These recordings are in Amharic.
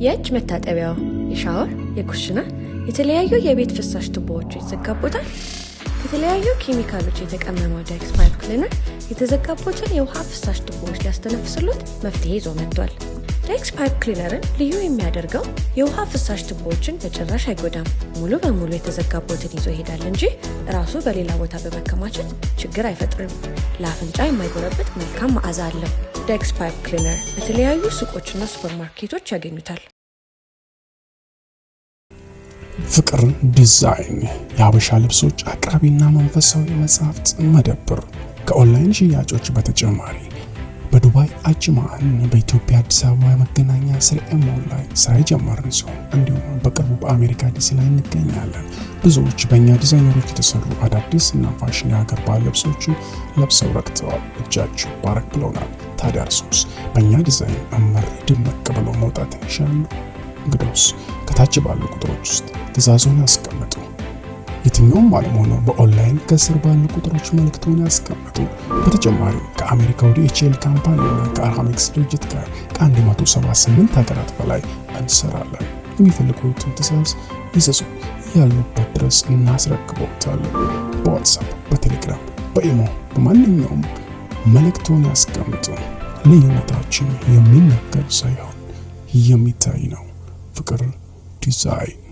የእጅ መታጠቢያው የሻወር የኩሽና የተለያዩ የቤት ፍሳሽ ቱቦዎች ይዘጋቦታል ከተለያዩ ኬሚካሎች የተቀመመው ዳይክስ ፓይፕ ክሊነር የተዘጋቦትን የውሃ ፍሳሽ ቱቦዎች ሊያስተነፍስሉት መፍትሄ ይዞ መጥቷል ዳይክስ ፓይፕ ክሊነርን ልዩ የሚያደርገው የውሃ ፍሳሽ ቱቦዎችን በጭራሽ አይጎዳም ሙሉ በሙሉ የተዘጋቦትን ይዞ ይሄዳል እንጂ ራሱ በሌላ ቦታ በመከማቸት ችግር አይፈጥርም ለአፍንጫ የማይጎረብጥ መልካም መዓዛ አለው ዳይክስ ፓይፕ ክሊነር በተለያዩ ሱቆችና ሱፐርማርኬቶች ያገኙታል ፍቅር ዲዛይን የሀበሻ ልብሶች አቅራቢና መንፈሳዊ መጽሐፍት መደብር ከኦንላይን ሽያጮች በተጨማሪ በዱባይ አጅማን በኢትዮጵያ አዲስ አበባ መገናኛ ስርኤም ላይ ስራ ጀመርን ሲሆን እንዲሁም በቅርቡ በአሜሪካ ዲሲ ላይ እንገኛለን ብዙዎች በእኛ ዲዛይነሮች የተሰሩ አዳዲስ እና ፋሽን የሀገር ባህል ልብሶችን ለብሰው ረክተዋል እጃችሁ ባረክ ብለውናል ታዲያ እርሶስ በእኛ ዲዛይን አመር ድምቅ ብለው መውጣት ይሻሉ እንግዲያውስ ከታች ባሉ ቁጥሮች ውስጥ ትዕዛዙን ያስቀምጡ የትኛውም ዓለም ሆነው በኦንላይን ከስር ባሉ ቁጥሮች መልእክቱን ያስቀምጡ በተጨማሪ ከአሜሪካ ወደ ኤችኤል ካምፓኒና ከአርሃሚክስ ድርጅት ጋር ከ178 ሀገራት በላይ እንሰራለን የሚፈልጉትን ትዕዛዝ ይዘዙ ያሉበት ድረስ እናስረክቦታለን በዋትስአፕ በቴሌግራም በኢሞ በማንኛውም መልእክቱን ያስቀምጡ ልዩነታችን የሚነገር ሳይሆን የሚታይ ነው ፍቅር ዲዛይን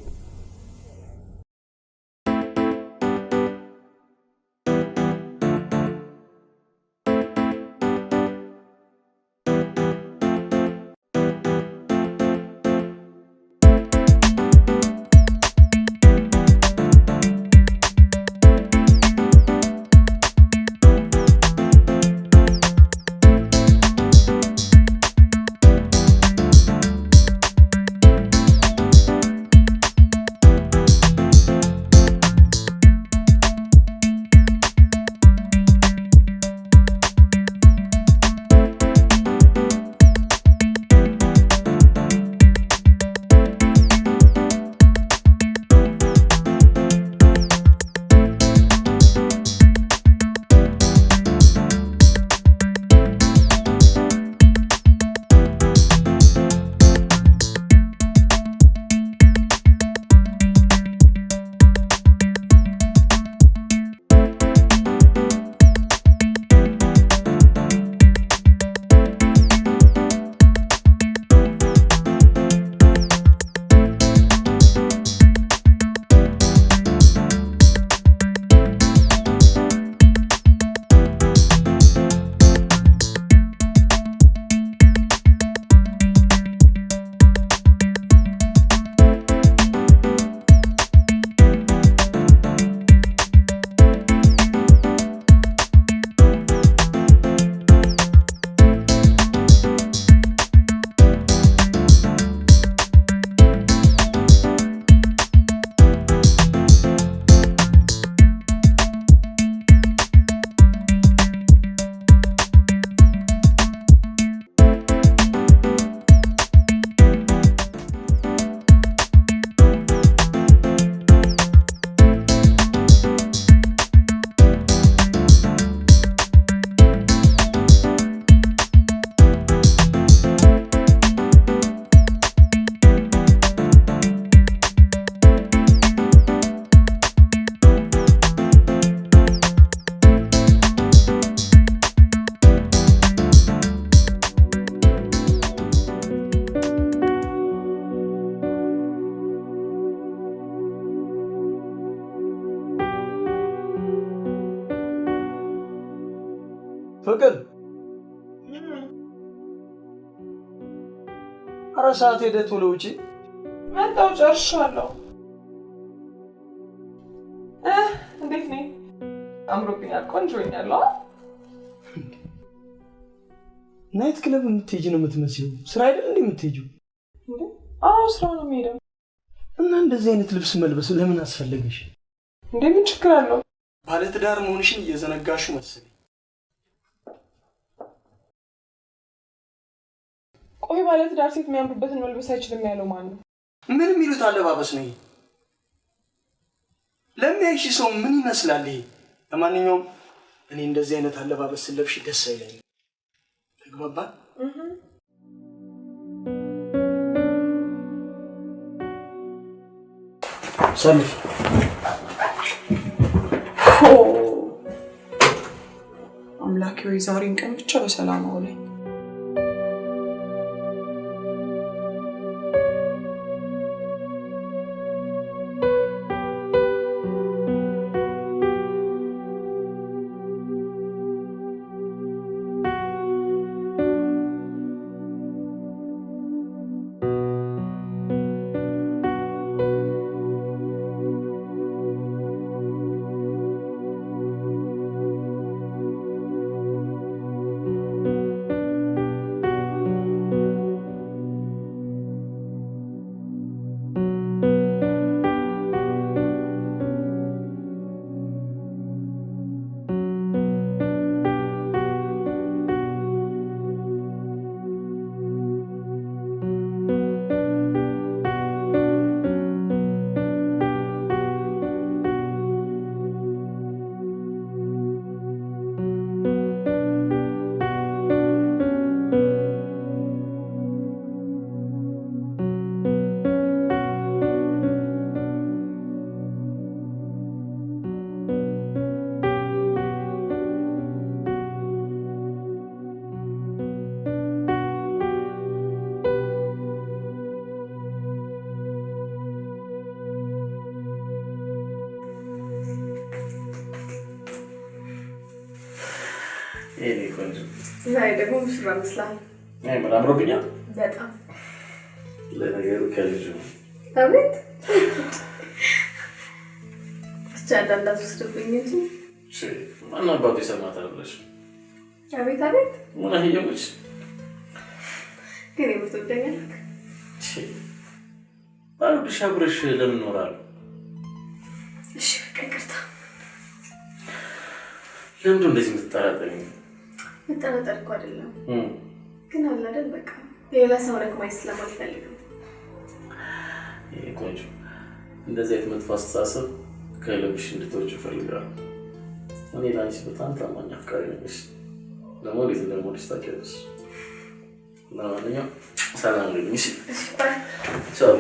ፍቅር አራሳት ሄደት ወደ ውጪ መጣው ጨርሻለሁ እንዴት ነኝ አምሮብኛል ቆንጆኛል ናይት ክለብ የምትሄጂ ነው የምትመስለው ስራ አይደል እንዴ የምትሄጂው ስራ ነው የምሄደው እና እንደዚህ አይነት ልብስ መልበስ ለምን አስፈለገሽ እንዴ ምን ችግር አለው ባለትዳር መሆንሽን እየዘነጋሹ መሰለኝ ቆይ ባለትዳር ሴት የሚያምርበትን መልበስ አይችልም ያለው ማን ነው ምን የሚሉት አለባበስ ነው ለሚያይሽ ሰው ምን ይመስላል ይሄ ለማንኛውም እኔ እንደዚህ አይነት አለባበስ ስለብሽ ደስ አይለኝም ተግባባን ሰልፍ አምላኬ ወይ ዛሬን ቀን ብቻ በሰላም አውለኝ። ዛሬ ደግሞ ሙሽራ መስላል። በጣም ሮብኛ በጣም ለነገሩ ከልጅ አቤት ብቻ እንዳትወስድብኝ እንጂ ማን አባቱ ይሰማታል ብለሽ አቤት አቤት ምን አየሁሽ ግን የምትወደኛል ባሉሽ አብረሽ ለምን ኖራለሁ? እሺ ይቅርታ። ለምን እንደዚህ የምትጠራጠሪኝ? መጠራጠር እኮ አይደለም ግን አለ አይደል በቃ ሌላ ሰው ላይ ማይስ ስለማልፈልግ ነው። ቆንጆ እንደዚህ አይነት መጥፎ አስተሳሰብ ከልብሽ እንድትወጪ እፈልጋለሁ። እኔ ላንቺ በጣም ታማኝ አፍቃሪ ነኝ። ለሞዴል እንደሞዴል ታውቂያለሽ። ለማንኛውም ሰላም ልኝ። እሺ ቻው።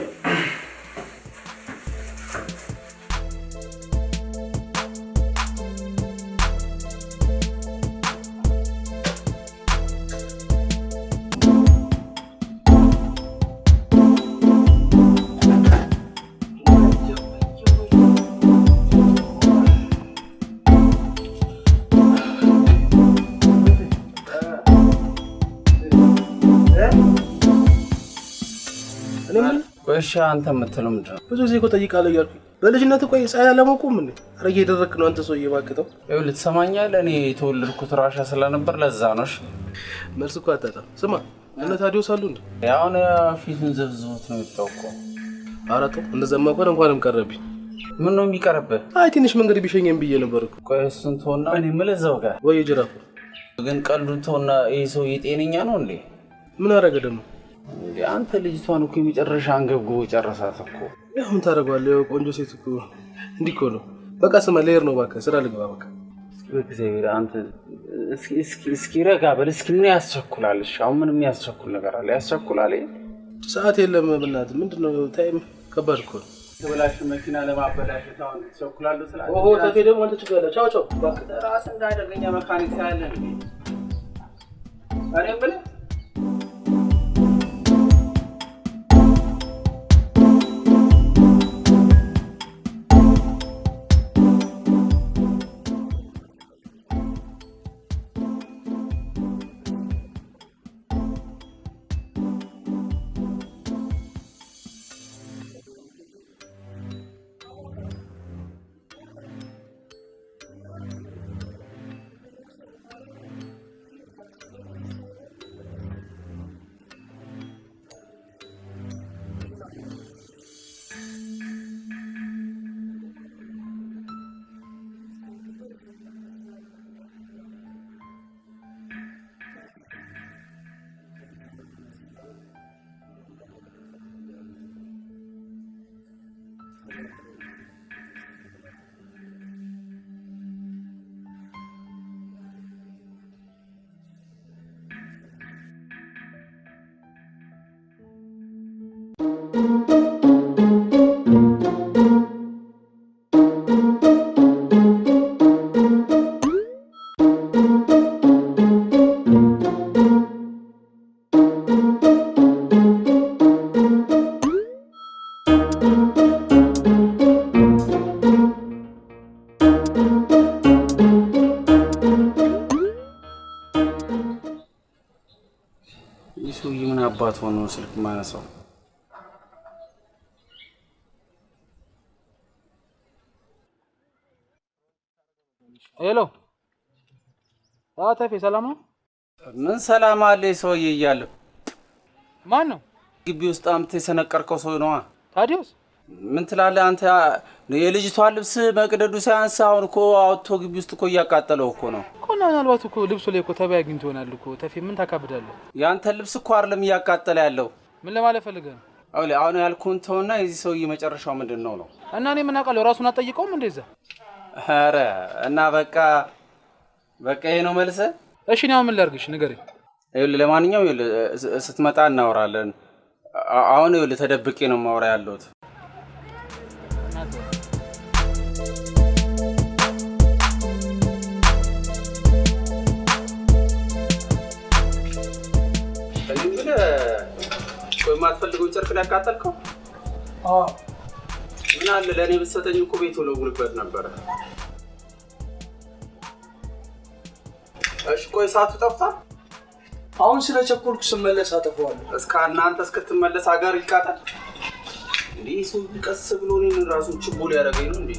እሺ አንተ የምትለው ምንድነው? ብዙ ጊዜ እኮ ጠይቃለሁ እያልኩኝ በልጅነት እኮ ፀሐይ አለመቆም ምን አረግ እየደረክ ነው አንተ ሰውዬ ባክተው። ይኸውልህ ትሰማኛለህ? እኔ የተወለድኩት ራሻ ስለነበር ለዛ ነው። እሺ መልስ እኮ አጣጣም። ስማ እነ ታዲዮስ አሉ እንዴ? ያውን ፊቱን ዘብዝቦት ነው የምታውቀው። አራቶ እንደዛማ እንኳንም ቀረብኝ። ምን ነው የሚቀርብህ? አይ ትንሽ መንገድ ቢሸኘም ብዬ ነበር እኮ። ቆይ እሱን ተውና እኔ የምልህ እዛው ጋር ወይ ጅራፍ ግን ቀልዱን ተውና ይሄ ሰውዬ ጤነኛ ነው እንዴ? ምን አረገ ደግሞ? እንዴ አንተ ልጅቷን እኮ የመጨረሻ አንገብግቦ ጨረሳት እኮ። ያው ምን ታደርገዋለህ? ቆንጆ ሴት እኮ እንዲህ እኮ ነው። በቃ ስማ ልሄድ ነው እባክህ፣ ስራ ልግባ በቃ። በእግዚአብሔር አንተ እስኪ ረጋ በል እስኪ። ምን ያስቸኩላል? እሺ አሁን ምንም ያስቸኩል ነገር አለ? ያስቸኩላል? ሰዓት የለም በእናትህ። ምንድነው ታይም ከባድ እኮ ነው። ተበላሽ መኪና ለማበላሸት አሁን ተቸኩላለሁ ስላለ ኦሆ ታቴ ደግሞ አንተ ችግር ቻው ቻው እባክህ። ራስ እንዳደገኛ መካኒክ ሳይለን አሬ ብለ አባት ሆኖ ስልክ ማነሳው? ሄሎ ተፌ ሰላም ነው? ምን ሰላም አለ ሰውዬ እያለሁ። ማን ነው? ግቢ ውስጥ አምጥተህ የሰነቀርከው ሰው ነው። ታዲያስ ምን ትላለህ አንተ? የልጅቷን ልብስ መቅደዱ ሳያንስ አሁን እኮ አውጥቶ ግቢ ውስጥ እኮ እያቃጠለው እኮ ነው እኮ። ምናልባት እኮ ልብሱ ላይ እኮ ተባይ አግኝቶ ይሆናል እኮ። ተፌ ምን ታካብዳለህ? ያንተ ልብስ እኮ አይደለም እያቃጠለ ያለው። ምን ለማለት ፈልገህ ነው? አሁን ያልኩህን ተውና የዚህ ሰውዬ መጨረሻው ምንድነው ነው? እና እኔ ምን አውቃለሁ? ራሱን አጠይቀውም እንደዛ። ኧረ እና በቃ ይሄ ነው መልሰ? እሺ ነው ምን ላድርግሽ? ንገረኝ። ይኸውልህ ለማንኛውም ስትመጣ እናወራለን። አሁን ይኸውልህ ተደብቄ ነው ማወራ ያለሁት። ቆይ ማትፈልገው ጨርቅ ላይ ያቃጠልከው? ምን አለ ለኔ ብትሰጠኝ እኮ ቤት ወለውልበት ነበር። እሺ ቆይ ሰዓቱ ጠፍቷል። አሁን ስለቸኮልኩ ስመለስ አጠፋዋለሁ። እናንተ እስክትመለስ አገር ይቃጠል እንዴ? ሰው ቀስ ብሎ እኔን ራሱ ችቦ ሊያደርገኝ ነው እንዴ?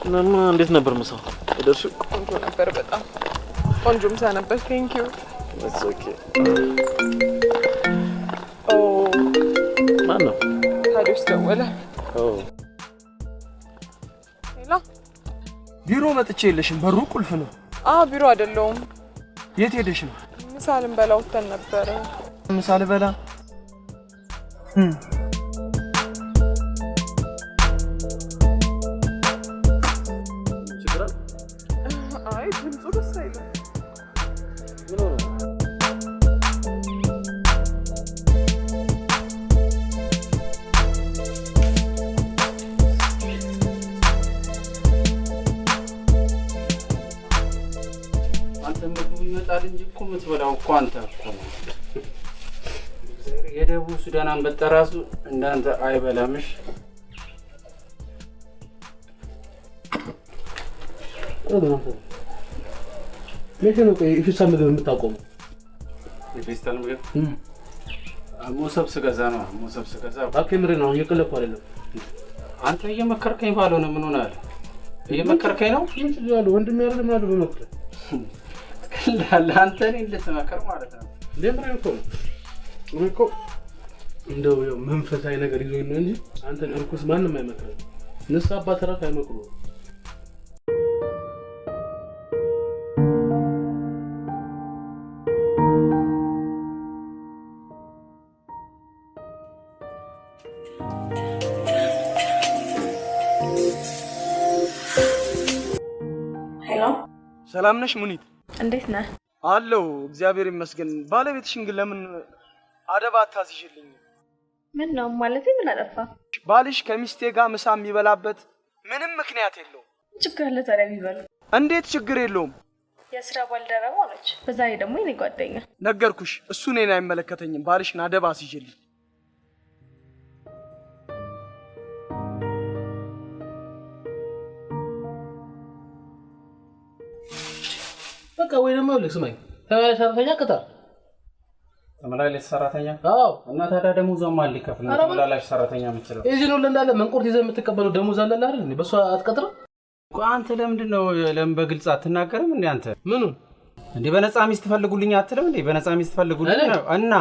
እናማ እንዴት ነበር ምሳው? ደርሱ ቆንጆ ነበር፣ በጣም ቆንጆ ምሳ ነበር። ቴንክ ዩ። ኢትስ ኦኬ። ኦ ማን ነው? ታዲያስ ደወለ? ሄሎ፣ ቢሮ መጥቼ የለሽም? በሩ ቁልፍ ነው። ቢሮ አይደለሁም። የት ሄደሽ ነው? ምሳ ልንበላ ወጥተን ነበረ። ምሳ ልበላ? አይ ድምፁ ደስ አይልም። ምን ሆነ? አንተ ምግቡ ይመጣል እንጂ እኮ የምትበላው እኮ አንተ እኮ ነው። የደቡብ ሱዳን አንበጣ ራሱ እንዳንተ አይበላምሽ። ለምን ነው የፌስታል ምግብ የምታቆመው? የፌስታል ምግብ ሞሰብ ስገዛ ነው። ሞሰብ ስገዛ አከምሬ ነው እየቀለኩ አይደለም። አንተ እየመከርከኝ ባልሆነ ምን ሆነ አለ? እየመከርከኝ ነው? ምን ይላል ወንድም ያለ ማለት ነው። ለአንተ እኔን ልትመክር ማለት ነው? ለምን እኮ እንደው መንፈሳዊ ነገር ይዞኝ ነው እንጂ አንተን እርኩስ ማንንም አይመክርም። ንስሓ አባት ራሱ አይመክሩም። ሄሎ፣ ሰላም ነሽ ሙኒት? እንዴት ነህ? አለው እግዚአብሔር ይመስገን። ባለቤትሽን ግን ለምን አደባ አታዝዥልኝ? ምን ነው ማለት? ምን አጠፋ? ባልሽ ከሚስቴ ጋር ምሳ የሚበላበት ምንም ምክንያት የለውም። ችግር አለ ታዲያ ቢበሉ? እንዴት ችግር የለውም? የስራ ባልደረባ ነች፣ በዛ ላይ ደግሞ የኔ ጓደኛ። ነገርኩሽ፣ እሱ እኔን አይመለከተኝም። ባልሽን አደባ አስይዥልኝ። በቃ ወይ ደግሞ ልስማኝ። ተመላሽ ሰራተኛ ቅጠር። ተመላላሽ ሰራተኛ? አዎ። እና ታዲያ ደሞዟን ማን ሊከፍል ነው? ተመላላሽ ሰራተኛ የምትለው እዚህ ነው እንዳለ መንቆርት ይዘህ የምትቀበለው ደሞዝ አለ አይደል? በሷ አትቀጥርም? አንተ ለምን በግልጽ አትናገርም እንዴ? አንተ ምኑን እንዴ በነፃ ሚስት ፈልጉልኝ አትልም እንዴ? በነፃ ሚስት ፈልጉልኝ እና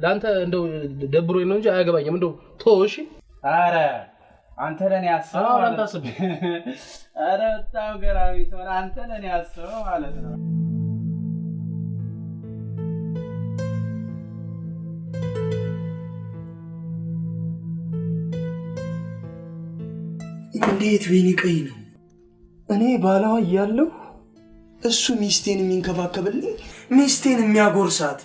ለአንተ እንደው ደብሮኝ ነው እንጂ አያገባኝም። እንደው ተወሽ። ኧረ አንተ ለኔ አስበው ማለት ነው። ኧረ በጣም ገራሚ ሰው አንተ ለኔ አስበው ማለት ነው። እንዴት ወይኔ ቀይ ነው። እኔ ባላዋ እያለሁ እሱ ሚስቴን የሚንከባከብልኝ ሚስቴን የሚያጎርሳት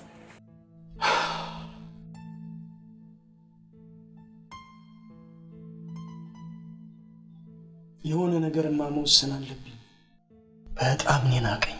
የሆነ ነገር ማመወሰን አለብኝ በጣም ነናቀኝ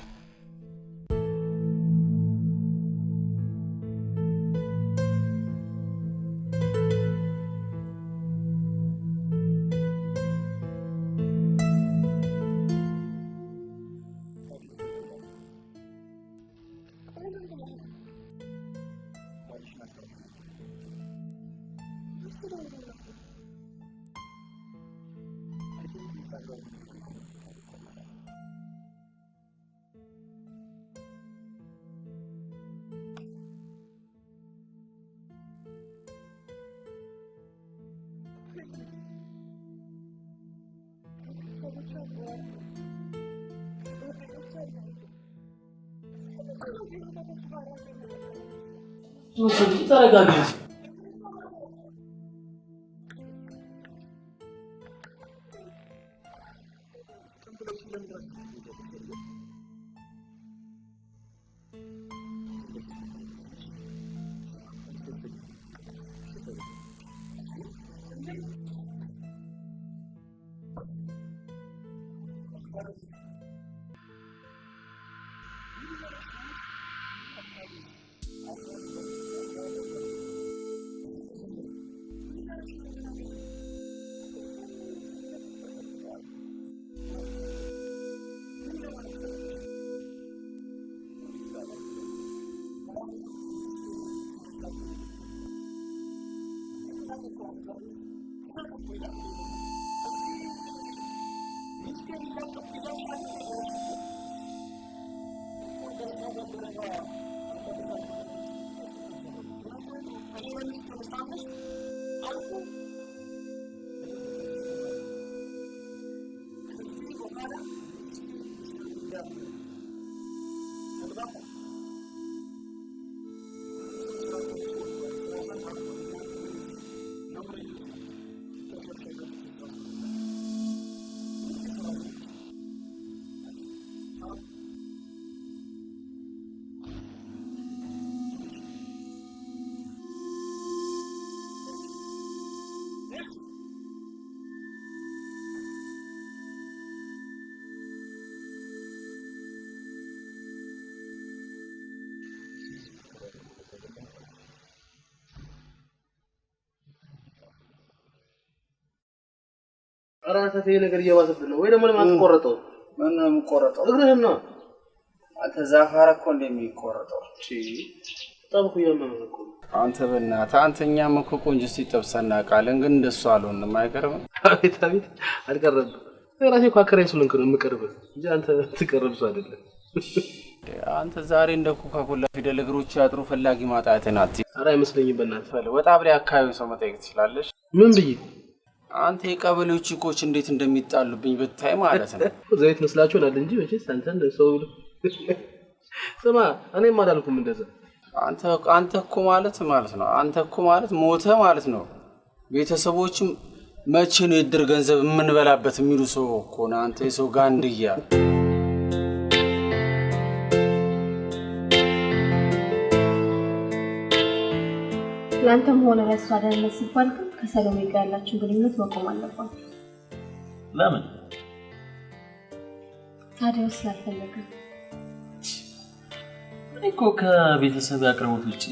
ተረጋጋ አራንተ ነገር እየባሰብህ ነው ወይ ደግሞ ለማን ቆረጠው? ማን ነው ቆረጠው? እግርህን ነው አንተ ዛፋራ እኮ እንደሚቆረጠው እቺ ጠብቁ ያመመ እኮ አንተ በእናትህ አንተኛም እኮ ቆንጆ ሲጠብሰና ቃልን ግን እንደሱ አልሆንም አይቀርም። አቤት አቤት አልቀረም። ራሴ እኮ አከራይ ስለንክ ነው የምቀርበው እንጂ አንተ ትቀርብሱ አይደለም። አንተ ዛሬ እንደ ኮካኮላ ፊደል እግሮች ያጥሩ ፈላጊ ማጣያተን አት ኧረ አይመስለኝም። በእናትህ ወጣ ብለ አካባቢው ሰው መጠየቅ ትችላለሽ። ምን ብዬ አንተ የቀበሌዎች እኮች እንዴት እንደሚጣሉብኝ ብታይ ማለት ነው። ዘይት መስላችሁን አይደል እንጂ ወጪ አንተን ሰው ስማ እኔም አላልኩም እንደዛ። አንተ እኮ ማለት ነው አንተ እኮ ማለት ሞተ ማለት ነው። ቤተሰቦችም መቼ ነው የድር ገንዘብ የምንበላበት የሚሉ ሰው እኮ ነው አንተ የሰው ጋንድያ። ላንተም ሆነ ለሷ ደህንነት ሲባል ከሰሎሜ ጋር ያላችሁ ግንኙነት መቆም አለበት። ለምን? ታዲያስ ስላልፈለገ እኮ ከቤተሰብ ያቀርቡት ውጪ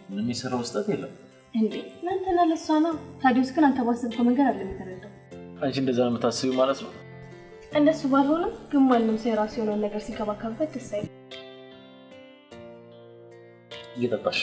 ምንም የሰራው ስህተት የለም እንዴ። ላንተና ለሷ ነው። ታዲያስ ግን አንተ ባሰብከው መንገድ አይደለም የተረዳው። አንቺ እንደዛ ነው የምታስቢው ማለት ነው? እንደሱ ባልሆነም ግን ማንንም ሰው የራሱ የሆነ ነገር ሲከባከብበት ደስ አይልም። እየጠጣሽ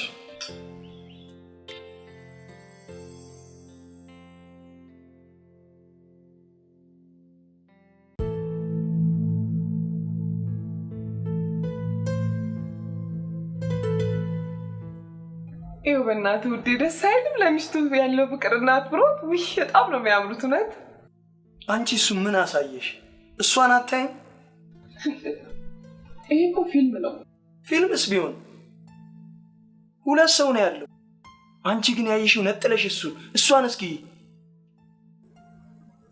ይኸው በእናትህ ውዴ ደስ አይልም? ለሚስቱ ያለው ፍቅርና አክብሮት ውይ በጣም ነው የሚያምሩት። እውነት አንቺ እሱ ምን አሳየሽ? እሷን አታይም? ይሄ እኮ ፊልም ነው። ፊልምስ ቢሆን ሁለት ሰው ነው ያለው። አንቺ ግን ያየሽው ነጥለሽ እሷን እስኪ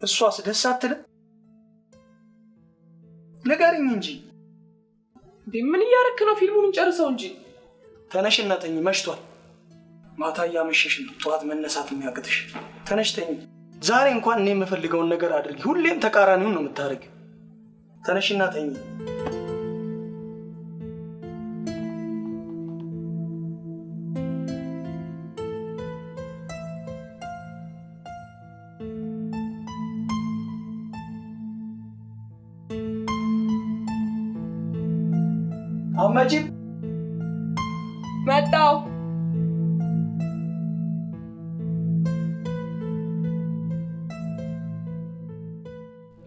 እሷስ ደስ አትልም? ንገሪኝ እንጂ ምን እያረክ ነው? ፊልሙን እንጨርሰው እንጂ። ተነሽና ተኝ፣ መሽቷል። ማታ እያመሸሽ ነው ጠዋት መነሳት የሚያቅትሽ። ተነሽ ተኝ። ዛሬ እንኳን እኔ የምፈልገውን ነገር አድርጊ። ሁሌም ተቃራኒውን ነው የምታደርጊው። ተነሽና ተኝ። አማጂ መጣው።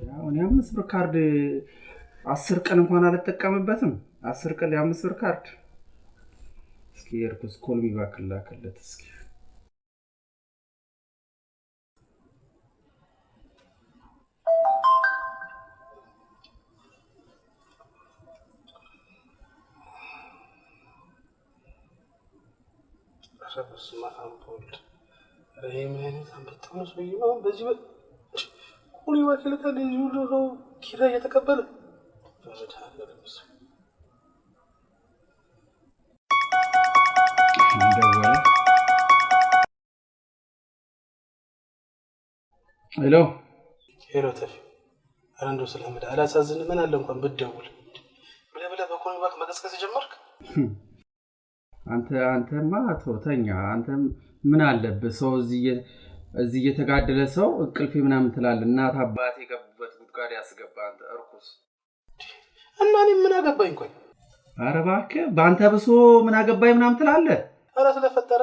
ያው 5 ብር ካርድ 10 ቀን እንኳን አልተጠቀምበትም። 10 ቀን የ5 ብር ካርድ እስኪ እርኩስ ኮልሚ ባክላከለት እስኪ በስመ አብ ወልድ ረሂም አይነት አንበጣው ሰውዬው በዚህ ሁሉ ወከለታ ልጅ ሁሉ ነው ኪራይ እየተቀበለ በመድኃኒዓለም ሄሎ ተፊ አንዱ ስለምዳ አላሳዝን ምን አለ እንኳን ብትደውል ብለህ በኮኒባክ መቀስቀስ ጀመርክ። አንተማ ተወተኛ አንተም ምን አለበት ሰው እዚህ እየተጋደለ ሰው እንቅልፍ ምናምን ትላለህ። እናት አባቴ የገቡበት ጉድጓድ ያስገባ አንተ እርኩስ እና እኔ ምን አገባኝ ቆይ? ኧረ እባክህ በአንተ ብሶ ምን አገባኝ ምናምን ትላለህ። ኧረ ስለፈጠረ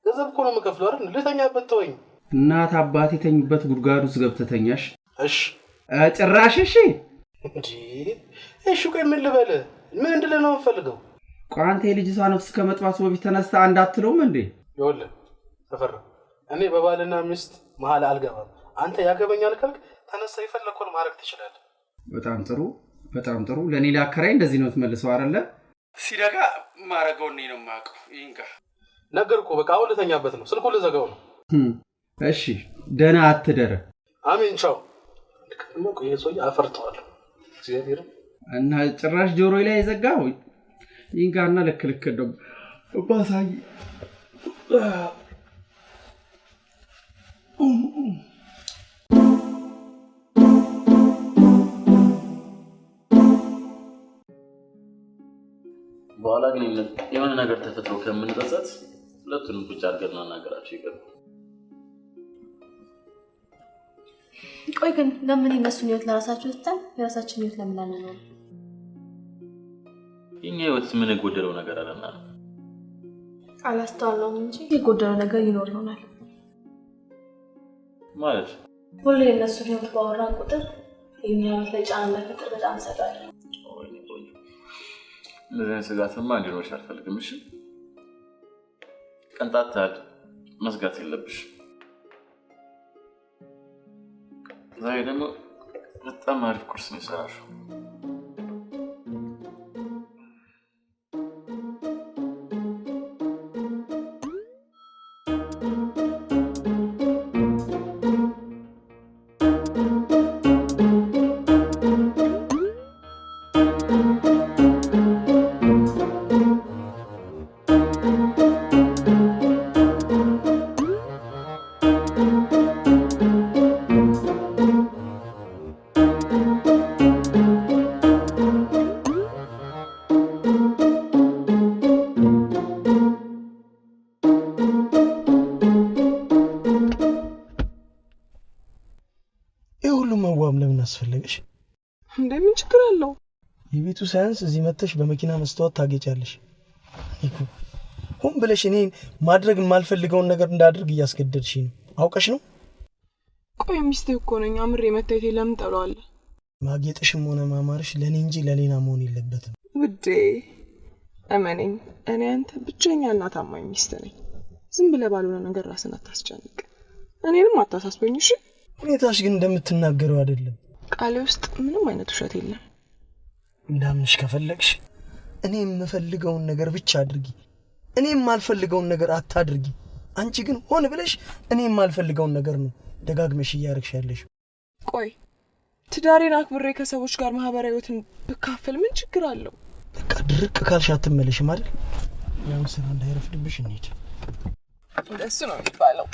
ገንዘብ እኮ ነው የምከፍለው አይደል? ልተኛበት ተወኝ። እናት አባቴ የተኙበት ጉድጓድ ውስጥ ገብተህ ተኛሽ? እሺ ጭራሽ እሺ እንዴ እሺ ቆይ ምን ልበል? ምን እንድልህ ነው የምፈልገው? ቋንቴ ልጅቷ ነፍስ ከመጥፋቱ በፊት ተነስታ አንድ አትለውም እንዴ? ይኸውልህ ተፈራ እኔ በባልና ሚስት መሀል አልገባም። አንተ ያገበኛል ካልክ ተነሳ የፈለከውን ማድረግ ትችላለህ። በጣም ጥሩ ለኔ ላከራይ እንደዚህ ነው ተመልሰው አይደለ? ሲደጋ ማረገው ነው የማውቀው። ይንጋ ነገርኩ በቃ አሁን ልተኛበት ነው። ስልኩን ልዘጋው ነው። እሺ ደህና አትደረ። አሜን ቻው። ከመቆ የሶይ አፈርተዋል እግዚአብሔር እና ጭራሽ ጆሮዬ ላይ ዘጋው። ይንጋና ለክልክ ነው ባሳይ በኋላ ግን የሆነ ነገር ተፈጥሮ ከምንጸጸት ሁለቱንም ብቻ አድርገን እናገራቸው ይገባል። ቆይ ግን ለምን እነሱን ህይወት ለራሳቸው ወጣን የራሳችን ህይወት ለምን አንኖር? የኛ ህይወት ምን የጎደለው ነገር አለና ነው? አላስተዋልነውም እንጂ የጎደለው ነገር ይኖር ይሆናል ማለት ሁሌ እነሱን ህይወት ባወራን ቁጥር የኛ ህይወት ላይ ጫና መፍጠር በጣም ሰዳል። ለዚህ ስጋትማ እንዲኖርሽ አልፈልግም። እሺ ቀንጣታል መስጋት የለብሽ። ዛሬ ደግሞ በጣም አሪፍ ቁርስ ነው የሰራሽው። አስፈልገሽ እንደምን ችግር አለው? የቤቱ ሳይንስ እዚህ መተሽ በመኪና መስታወት ታገጫለሽ። ሆን ብለሽ እኔ ማድረግ የማልፈልገውን ነገር እንዳድርግ እያስገደድሽ ነው። አውቀሽ ነው? ቆይ ሚስትህ እኮ ነኝ። አምሬ መታየት ለምን ጠሏል? ማጌጥሽም ሆነ ማማርሽ ለኔ እንጂ ለሌላ መሆን የለበትም። ውዴ እመነኝ፣ እኔ አንተ ብቸኛና ታማኝ ሚስት ነኝ። ዝም ብለህ ባልሆነ ነገር ራስን አታስጨንቅ። እኔንም አታሳስበኝ እሺ? ሁኔታሽ ግን እንደምትናገረው አይደለም። ቃሌ ውስጥ ምንም አይነት ውሸት የለም። እንዳምንሽ ከፈለግሽ እኔ የምፈልገውን ነገር ብቻ አድርጊ። እኔ የማልፈልገውን ነገር አታድርጊ። አንቺ ግን ሆን ብለሽ እኔ የማልፈልገውን ነገር ነው ደጋግመሽ እያረግሽ ያለሽ። ቆይ ትዳሬን አክብሬ ከሰዎች ጋር ማህበራዊ ህይወትን ብካፈል ምን ችግር አለው? በቃ ድርቅ ካልሽ አትመለሽም አይደል? ያው ስራ እንዳይረፍድብሽ እንሂድ። እንደሱ ነው የሚባለው።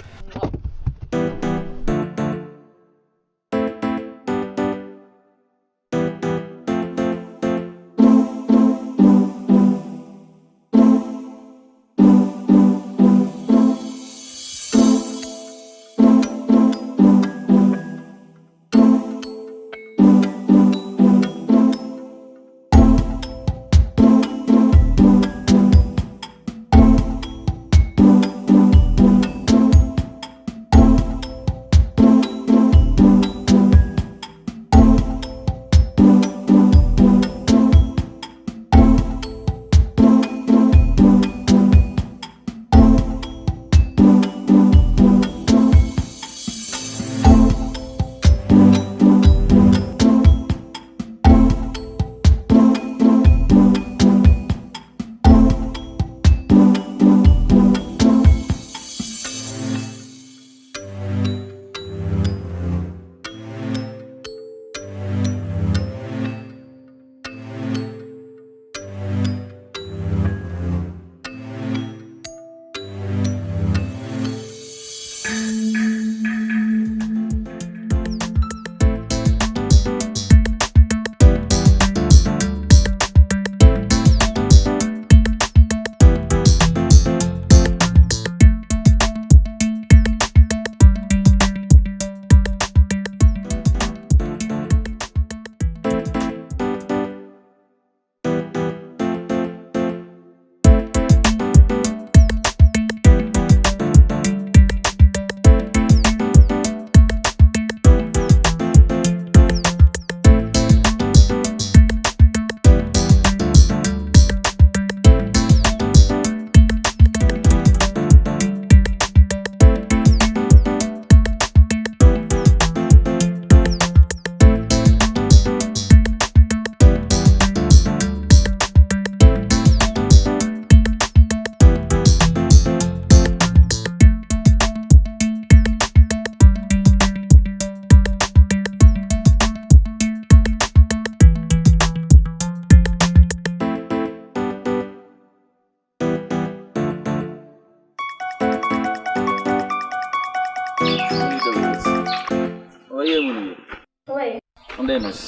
እንዴት ነሽ?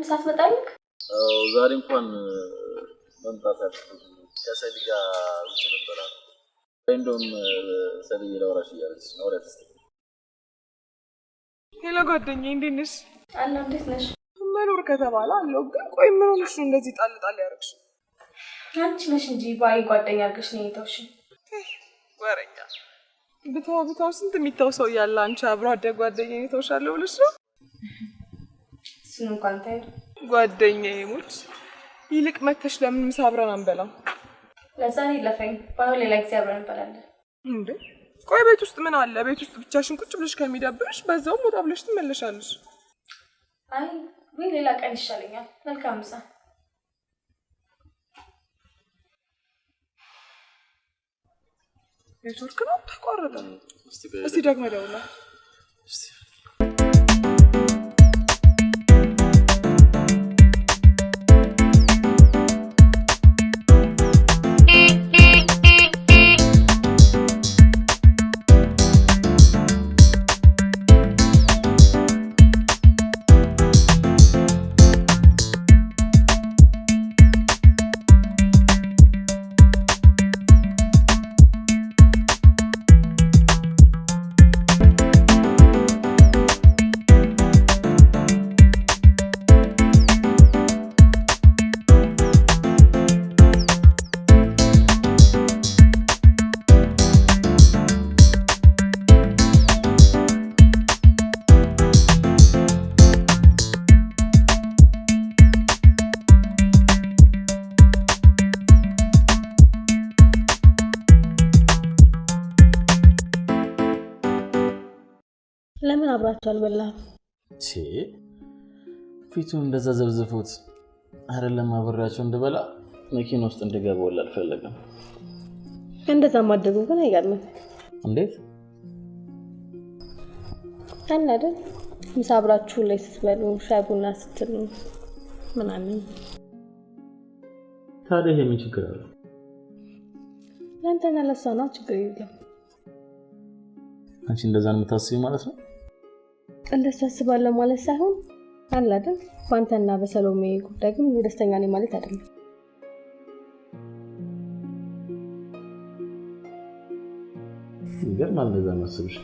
ሳትመጣልክ? ዛሬ እንኳን መምጣት አልችልም። ከሰሊ ጋር ውጭ ነበር። እንደውም ሰሊ ለወራሽ እያለች ነው። ወራሽ ሄሎ ጓደኛዬ፣ እንዴት ነሽ? አለሁ። እንዴት ነሽ? መኖር ከተባለ አለሁ። ግን ቆይ ምን ሆነሽ ነው እንደዚህ ጣል ያደረግሽ? አንቺ ነሽ እንጂ ባይ ጓደኛ አድርገሽ ነው የተውሽ። ወሬኛ ብታው ስንት የሚታው ሰው ያለ አንቺ አብሮ አደግ ጓደኛዬ ተውሻለሁ ብለሽ ነው? እሱን እንኳን ታዩ ጓደኛዬ ሙት። ይልቅ መተሽ ለምን ምሳ አብረን አንበላም? ለዛሬ ለፈኝ ባይሆን ሌላ ጊዜ አብረን እንበላለን። እንዴ ቆይ ቤት ውስጥ ምን አለ? ቤት ውስጥ ብቻሽን ቁጭ ብለሽ ከሚደብርሽ በዛው ወጣ ብለሽ ትመለሻለሽ። አይ ወይ ሌላ ቀን ይሻለኛል። መልካም ምሳ። ኔትወርክ ነው ተቋረጠ። እስቲ ደግሞ ደውላ ለምን አብራችሁ አልበላም? ፊቱን እንደዛ ዘብዝፉት አይደለም አብራችሁ እንደበላ መኪና ውስጥ እንደገባ ወላ አልፈለገም። እንደዛ ማድረጉ ግን አይገርምም። እንዴት አይደል? ምሳ አብራችሁ ላይ ስትበሉ ሻይ ቡና ስትሉ ምናምን ታዲያ የምን ችግር አለ? ያንተና ለሷና ችግር የለም። አንቺ እንደዛ ነው የምታስቢው ማለት ነው? እንደሱ አስባለሁ ማለት ሳይሆን አለ አይደል ፋንታና በሰሎሜ ጉዳይ ግን ደስተኛ ነኝ ማለት አይደለም። ይገርማል እንደዛ ማሰብሽ።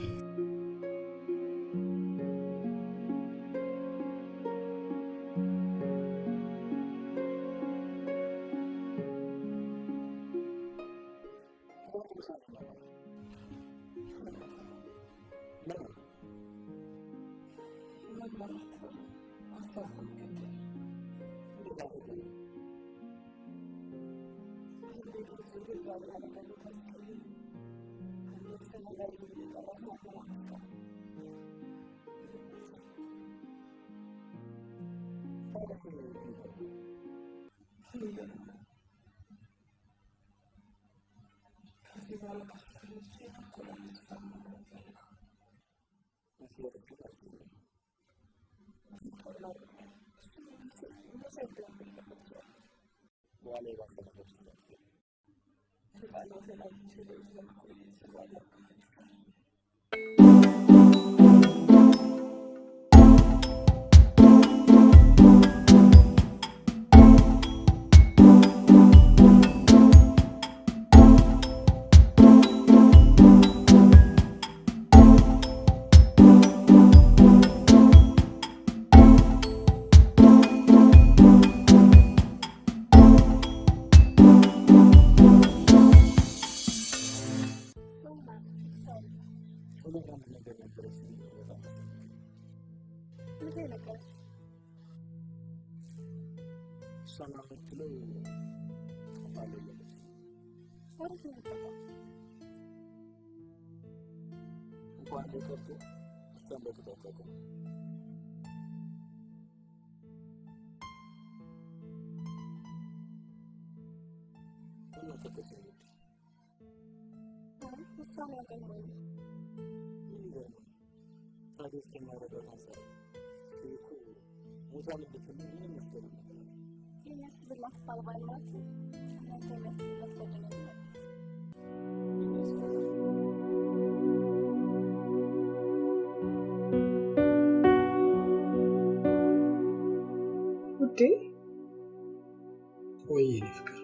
ወይ ፍቅር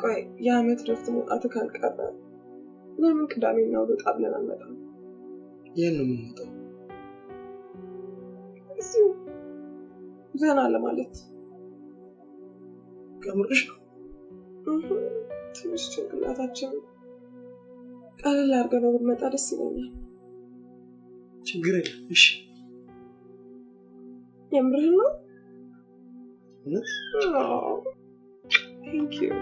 ቆይ የዓመት ረፍት መውጣት ካልቀረ ለምን ቅዳሜና እሑድ ወጣ ብለን አንመጣም? ይሄን ነው የምንመጣው። እዚሁ ዘና ለማለት ከምርሽ ትንሽ ጭንቅላታችን ቀለል አድርገን ብንመጣ ደስ ይለኛል። ችግር የለም። እሺ የምርህን ነው? Oh, thank you.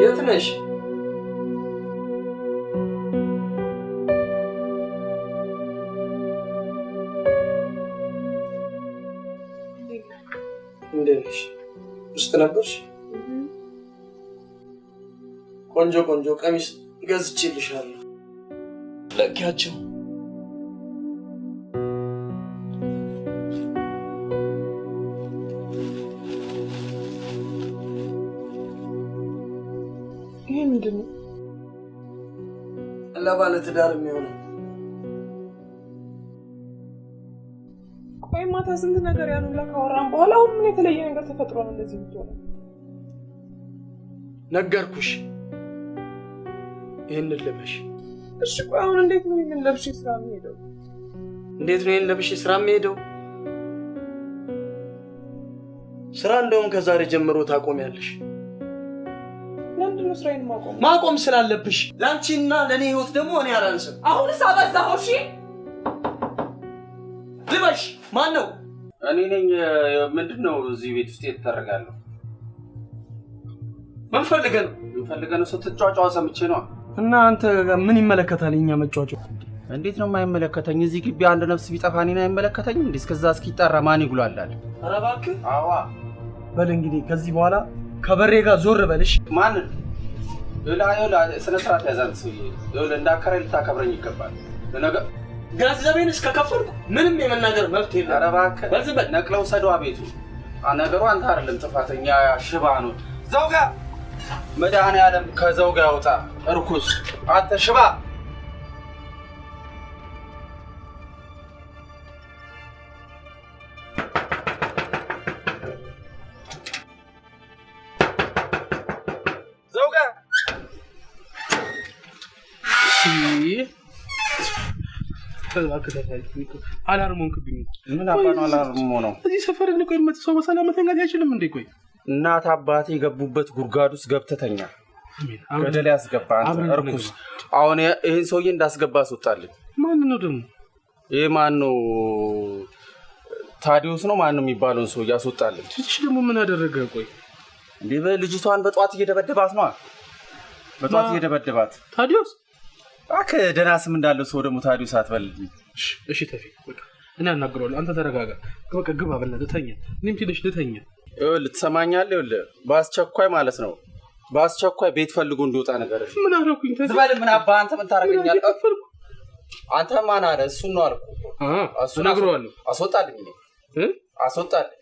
የት ነሽ? እንዴት ነሽ? ውስጥ ነበርሽ? ቆንጆ ቆንጆ ቀሚስ ገዝቼልሻለሁ። ለኪያቸው ምንድነው? ለባለ ትዳር የሚሆነው። ቆይ ማታ ስንት ነገር ያሉላ ካወራን በኋላ አሁን ምን የተለየ ነገር ተፈጥሮ ነው እንደዚህ የምትሆነው? ነገርኩሽ። ይሄን ለበሽ። እሺ ቆይ አሁን እንዴት ነው ይሄን ለብሽ ስራ የሚሄደው? እንዴት ነው ይሄን ለብሽ ስራ የሚሄደው? ስራ እንደውም ከዛሬ ጀምሮ ታቆሚያለሽ። ለምንድን ነው ስራዬን ማቆም ስላለብሽ? ላንቺና ለኔ ህይወት ደግሞ እኔ አላንስም። አሁንስ አበዛኸው። እሺ ዝባሽ ማን ነው? እኔ ነኝ። ምንድነው እዚህ ቤት ውስጥ የተደረጋለው? ምን ፈልገህ ነው? ስትጫጫው ሰምቼ ነው። እና አንተ ምን ይመለከታል የኛ መጫጫው? እንዴት ነው የማይመለከተኝ? እዚህ ግቢ አንድ ነፍስ ቢጠፋ እኔን አይመለከተኝም እንዴ? እስከዛ እስኪጣራ ማን ይጉላላል? ኧረ እባክህ። አዋ በል እንግዲህ ከዚህ በኋላ ከበሬ ጋር ዞር በልሽ። ማን ይላ ስነ ስርዓት ያዛል ሰውዬ። እንዳከራይ ልታከብረኝ ይገባል። ለነገ ገንዘቤን እስከከፈልኩ ምንም የመናገር መብት የለም። ኧረ እባክህ በዝበል ነቅለው ሰዷ ቤቱ። ነገሩ አንተ አይደለም ጥፋተኛ ሽባ ነው። ዘውጋ መድኃኒዓለም ከዘውጋ ያውጣ እርኩስ አንተ ሽባ። ዘውጋ አላርሙን ክብኝ ምን አባኑ አላርሙ ነው? እዚህ ሰፈር ልቆ የምትሰው በሰላም መተኛት አይችልም እንዴ? ቆይ እናት አባቴ የገቡበት ጉርጋድ ውስጥ ገብተተኛ ገደል ያስገባ አንተ እርኩስ። አሁን ይሄን ሰውዬ እንዳስገባ አስወጣልኝ። ማን ነው ደግሞ? ይሄ ማን ነው? ታዲዮስ ነው ማን ነው የሚባለውን ሰውዬ አስወጣልኝ። እሺ ደግሞ ምን አደረገ? ቆይ እንዴ በልጅቷን በጧት እየደበደባት ነው። በጧት እየደበደባት ታዲዮስ አከ ደህና ስም እንዳለው ሰው ደግሞ ታዲዮስ አትበልልኝ። እሺ ተፊ በቃ እኔ አናግረዋለሁ። አንተ ተረጋጋ። በቃ ግባ በእናትህ ተኛ። እኔም ትንሽ ልተኛ። ልትሰማኛለህ? በአስቸኳይ ማለት ነው። በአስቸኳይ ቤት ፈልጎ እንዲወጣ ነገር እሺ። ምን አደረኩኝ? ዝባል ምን አባ አንተ ምን ታረጋኛለህ? አንተ ማን አለ? እሱን ነው አልኩ። አናግረዋለሁ። አስወጣልኝ ነው አስወጣልኝ።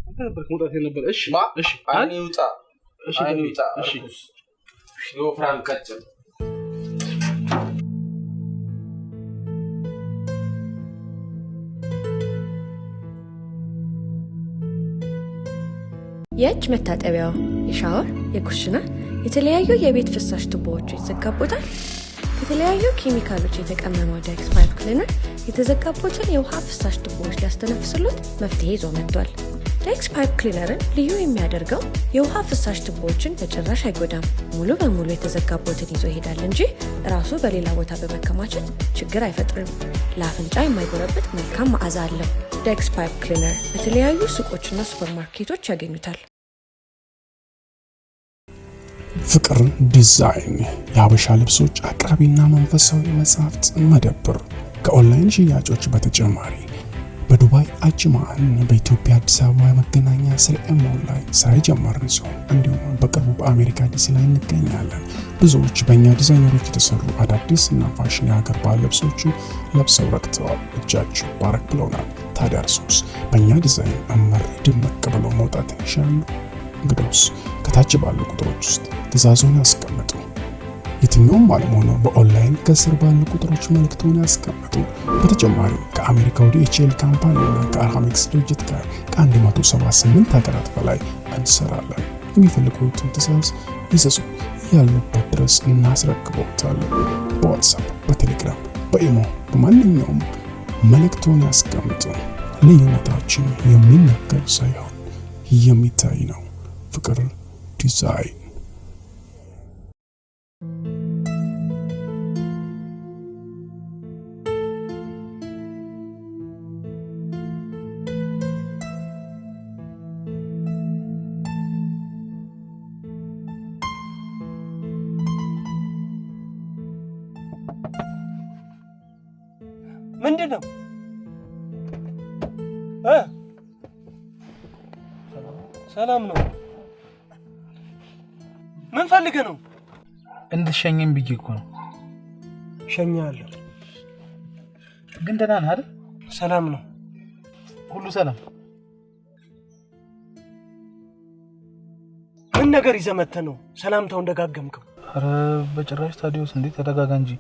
አንተ ነበር መውጣት የነበረ። እሺ እሺ አይኔ ውጣ። አይኔ ውጣ። እሺ ይወፍራል ቀጭን የእጅ መታጠቢያው፣ የሻወር፣ የኩሽና የተለያዩ የቤት ፍሳሽ ቱቦዎች የተዘጋቦታል። የተለያዩ ኬሚካሎች የተቀመመው ዳይክስ ፓይፕ ክሊነር የተዘጋቦትን የውሃ ፍሳሽ ቱቦዎች ሊያስተነፍስሎት መፍትሄ ይዞ መጥቷል። ዳይክስ ፓይፕ ክሊነርን ልዩ የሚያደርገው የውሃ ፍሳሽ ቱቦዎችን በጭራሽ አይጎዳም። ሙሉ በሙሉ የተዘጋቦትን ይዞ ይሄዳል እንጂ ራሱ በሌላ ቦታ በመከማቸት ችግር አይፈጥርም። ለአፍንጫ የማይጎረብጥ መልካም መዓዛ አለው። ዳይክስ ፓይፕ ክሊነር በተለያዩ ሱቆችና ሱፐርማርኬቶች ያገኙታል። ፍቅር ዲዛይን የሀበሻ ልብሶች አቅራቢና መንፈሳዊ መጽሐፍት መደብር ከኦንላይን ሽያጮች በተጨማሪ በዱባይ አጅማን በኢትዮጵያ አዲስ አበባ መገናኛ ስርኤም ላይ ስራ የጀመርን ሲሆን እንዲሁም በቅርቡ በአሜሪካ ዲሲ ላይ እንገኛለን። ብዙዎች በእኛ ዲዛይነሮች የተሰሩ አዳዲስ እና ፋሽን የሀገር ባህል ልብሶችን ለብሰው ረክተዋል። እጃችሁ ባረክ ብለውናል። ታዲያ እርሶስ በእኛ ዲዛይን አመር ድምቅ ብለው መውጣት ይሻሉ? እንግዲያውስ ከታች ባሉ ቁጥሮች ውስጥ ትዕዛዞን ያስቀምጡ። የትኛውም ዓለም ሆኖ በኦንላይን ከስር ባሉ ቁጥሮች መልእክቶን ያስቀምጡ። በተጨማሪም ከአሜሪካ ወደ ኤችኤል ካምፓኒ እና ከአርሃሚክስ ድርጅት ጋር ከ178 ሀገራት በላይ እንሰራለን። የሚፈልጉትን ትዕዛዝ ይዘዙ፣ ያሉበት ድረስ እናስረክበውታለን። በዋትስአፕ፣ በቴሌግራም፣ በኢሞ በማንኛውም መልእክቶን ያስቀምጡ። ልዩነታችን የሚነገር ሳይሆን የሚታይ ነው። ፍቅር ዲዛይን ምንድነው? ሰላም ነው። ምን ፈልገህ ነው? እንድትሸኘኝ ብዬ እኮ ነው። ሸኛለሁ። ግን ደህና ነህ አይደል? ሰላም ነው። ሁሉ ሰላም። ምን ነገር ይዘህ መጥተህ ነው ሰላምታውን ደጋገምከው? ኧረ በጭራሽ ታዲዮስ፣ እንዴ ተረጋጋ እንጂ።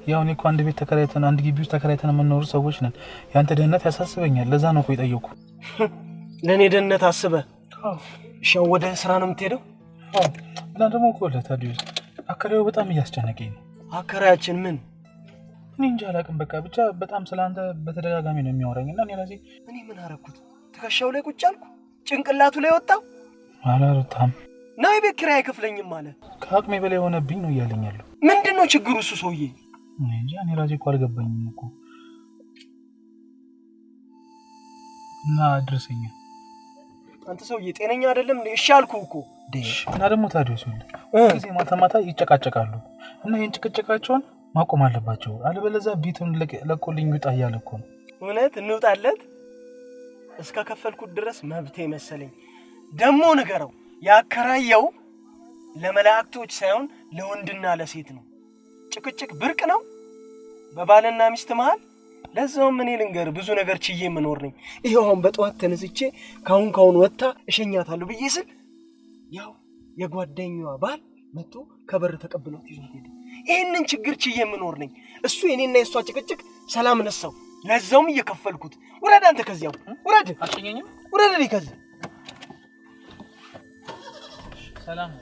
ያው እኔ እኮ አንድ ቤት ተከራይተን አንድ ግቢ ውስጥ ተከራይተን የምንኖር ሰዎች ነን። ያንተ ደህንነት ያሳስበኛል። ለዛ ነው እኮ የጠየኩህ። ለእኔ ደህንነት አስበህ? እሺ ወደ ስራ ነው የምትሄደው? እና ደግሞ እኮ ታዲዮስ አከራዩ በጣም እያስጨነቀኝ ነው። አከራያችን ምን? እኔ እንጃ አላውቅም። በቃ ብቻ በጣም ስላንተ በተደጋጋሚ ነው የሚያወራኝ እና እኔ ምን አደረኩት? ትከሻው ላይ ቁጭ አልኩ? ጭንቅላቱ ላይ ወጣው? አላረታም። ነው የቤት ኪራይ አይከፍለኝም ማለት ከአቅሜ በላይ የሆነብኝ ነው እያለኝ ያለው። ምንድነው ችግሩ? እሱ ሰውዬ እኔ እንጃ። እኔ ራሴ እኮ አልገባኝም እኮ። እና ድረሰኛ አንተ ሰው የጤነኛ አይደለም እሺ አልኩህ እኮ እና ደግሞ ታዲያ ሲሆን ጊዜ ማታ ይጨቃጨቃሉ እና ይሄን ጭቅጭቃቸውን ማቆም አለባቸው አለበለዚያ ቤቱን ለቆልኝ ይውጣ እያለ እኮ ነው እውነት እንውጣለት እስከ ከፈልኩት ድረስ መብቴ መሰለኝ ደሞ ነገረው ያከራየው ለመላእክቶች ሳይሆን ለወንድና ለሴት ነው ጭቅጭቅ ብርቅ ነው በባልና ሚስት መሃል ለዛው ምን ይልንገር ብዙ ነገር ችዬ መኖር ነኝ ይሄው አሁን በጧት ተነስቼ ካሁን ወጣ እሸኛታለሁ ብዬ ስል ያው የጓደኛዋ ባል መጥቶ ከበር ተቀብሎት ይዞት ሄደ ይሄንን ችግር ችዬ መኖር ነኝ እሱ የኔና የሷ ጭቅጭቅ ሰላም ነሳው ለዛውም እየከፈልኩት ወረድ አንተ ከዚያው ወረድ አሸኘኝም ወረድ ላይ ከዚህ ሰላም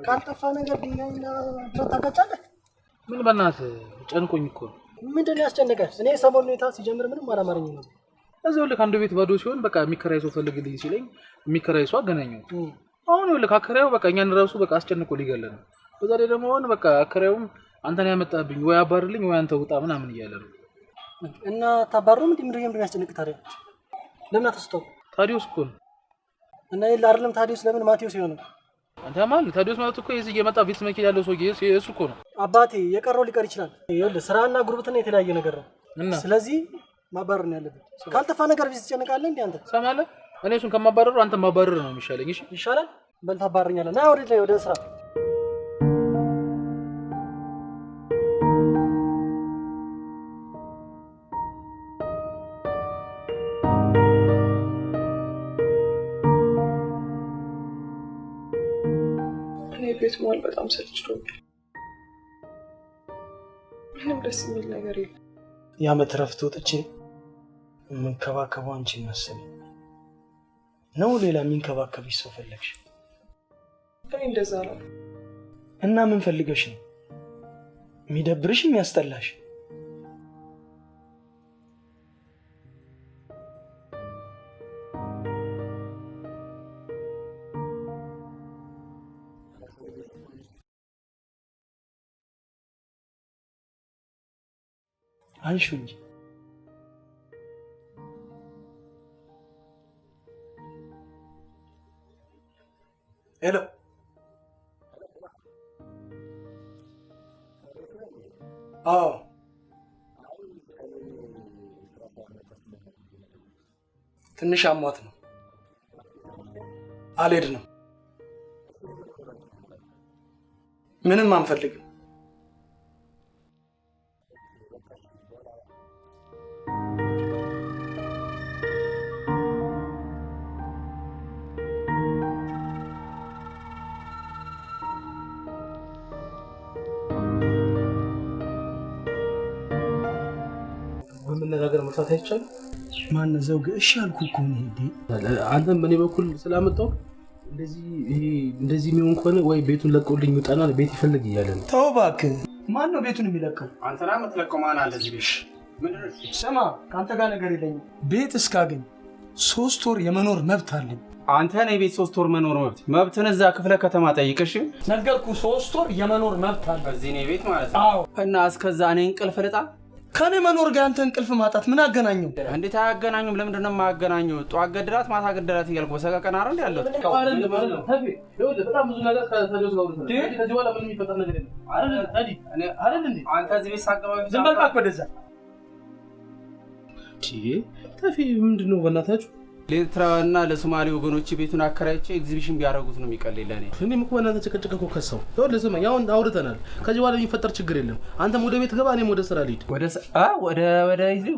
ካልጠፋ ነገር ዲናይና ተታቀጫለ ምን በእናት ጨንቆኝ እኮ ምንድነው ያስጨነቀህ እኔ ሰሞኑን ሁኔታ ሲጀምር ምንም አላማረኝ ነው እዛው ልክ አንዱ ቤት ባዶ ሲሆን በቃ የሚከራይ ሰው ፈልግልኝ ሲለኝ የሚከራይ ሰው አገናኘው አሁን ልክ አከራዩ በቃ እኛን ራሱ በቃ አስጨንቆ ሊገለን በዛ ላይ ደግሞ አሁን በቃ አከራዩም አንተን ያመጣብኝ ወይ አባርልኝ ወይ አንተ ውጣ ምናምን እያለ ነው እና ታባሩም ምንድነው የሚያስጨንቅ ታዲያ ለምን አትስተው ታዲዮስ እኮ ነው እና ይላ አይደለም ታዲዮስ ለምን ማቴዎስ ይሆናል አንተ ማለት ታዲዮስ ማለት እኮ የዚህ የመጣ ቪትስ መኪና ያለው ሰው እሱ እኮ ነው አባቴ የቀረው ሊቀር ይችላል ይኸውልህ ስራና ጉርብትና የተለያየ ነገር ነው ስለዚህ ማባረር ነው ያለበት ካልጠፋ ነገር ቢስ ጨነቃለ እንዴ አንተ ሰማለ እኔ እሱን ከማባረሩ አንተ ማባረር ነው የሚሻለኝ እሺ ይሻላል በል ታባረኛለህ ና ወደ ስራ ቤት መዋል በጣም ሰልችቶኛል ምንም ደስ የሚል ነገር የለም ያመት ረፍት ወጥቼ መንከባከባው አንቺን መሰለኝ ነው ሌላ የሚንከባከብሽ ሰው ፈለግሽ እኔ እንደዛ ነው እና ምን ፈልገሽ ነው የሚደብርሽ የሚያስጠላሽ አንሹኝ ሄሎ አዎ ትንሽ አሟት ነው አልሄድንም ምንም አንፈልግም በመነጋገር መፍታት አይቻልም ማን ዘውግ እሺ አልኩ እኮ ነው እንዴ አንተም በኔ በኩል ስላመጣው እንደዚህ የሚሆን ከሆነ ወይ ቤቱን ለቆልኝ ይውጣና ቤት ይፈልግ ይያለ ነው ተው እባክህ ማን ነው ቤቱን የሚለቀው አንተና መትለቀው ማን አለ እዚህ ቤት ምንድነው ስማ ካንተ ጋር ነገር የለኝም ቤት እስካገኝ 3 ወር የመኖር መብት አለኝ አንተ ነህ ቤት 3 ወር መኖር መብትን እዛ ክፍለ ከተማ ጠይቀሽ ነገርኩ 3 ወር የመኖር መብት አለ እዚህ ነው ቤት ማለት አዎ እና እስከዛ እኔ እንቅልፍ ልጣ ከኔ መኖር ጋር አንተ እንቅልፍ ማጣት ምን አገናኘው እንዴት አያገናኙም ለምንድን ነው የማያገናኘው ጧት ገድላት ማታ ገድላት እያልኩ በሰቀቀን አይደል ያለው ተፊ ይኸውልህ በጣም ብዙ ነገር ከታዲዮስ ጋር ነው ከዚህ በኋላ ምንም የሚፈጠር ነገር የለም አይደል እንዴ አንተ እዚህ ቤት ሳገባ ዝም በል እባክህ ወደዛ ተፊ ምንድነው በእናታችሁ ለኤርትራና ለሶማሌ ወገኖች ቤቱን አከራይቼ ኤግዚቢሽን ቢያደርጉት ነው የሚቀልኝ ለኔ እኔም እኮ በእናትህ ጭቅጭቅ እኮ ከሰው ይኸውልህ ስማ ያው አውርተናል ከዚህ በኋላ የሚፈጠር ችግር የለም አንተም ወደ ቤት ገባ እኔም ወደ ስራ ልሂድ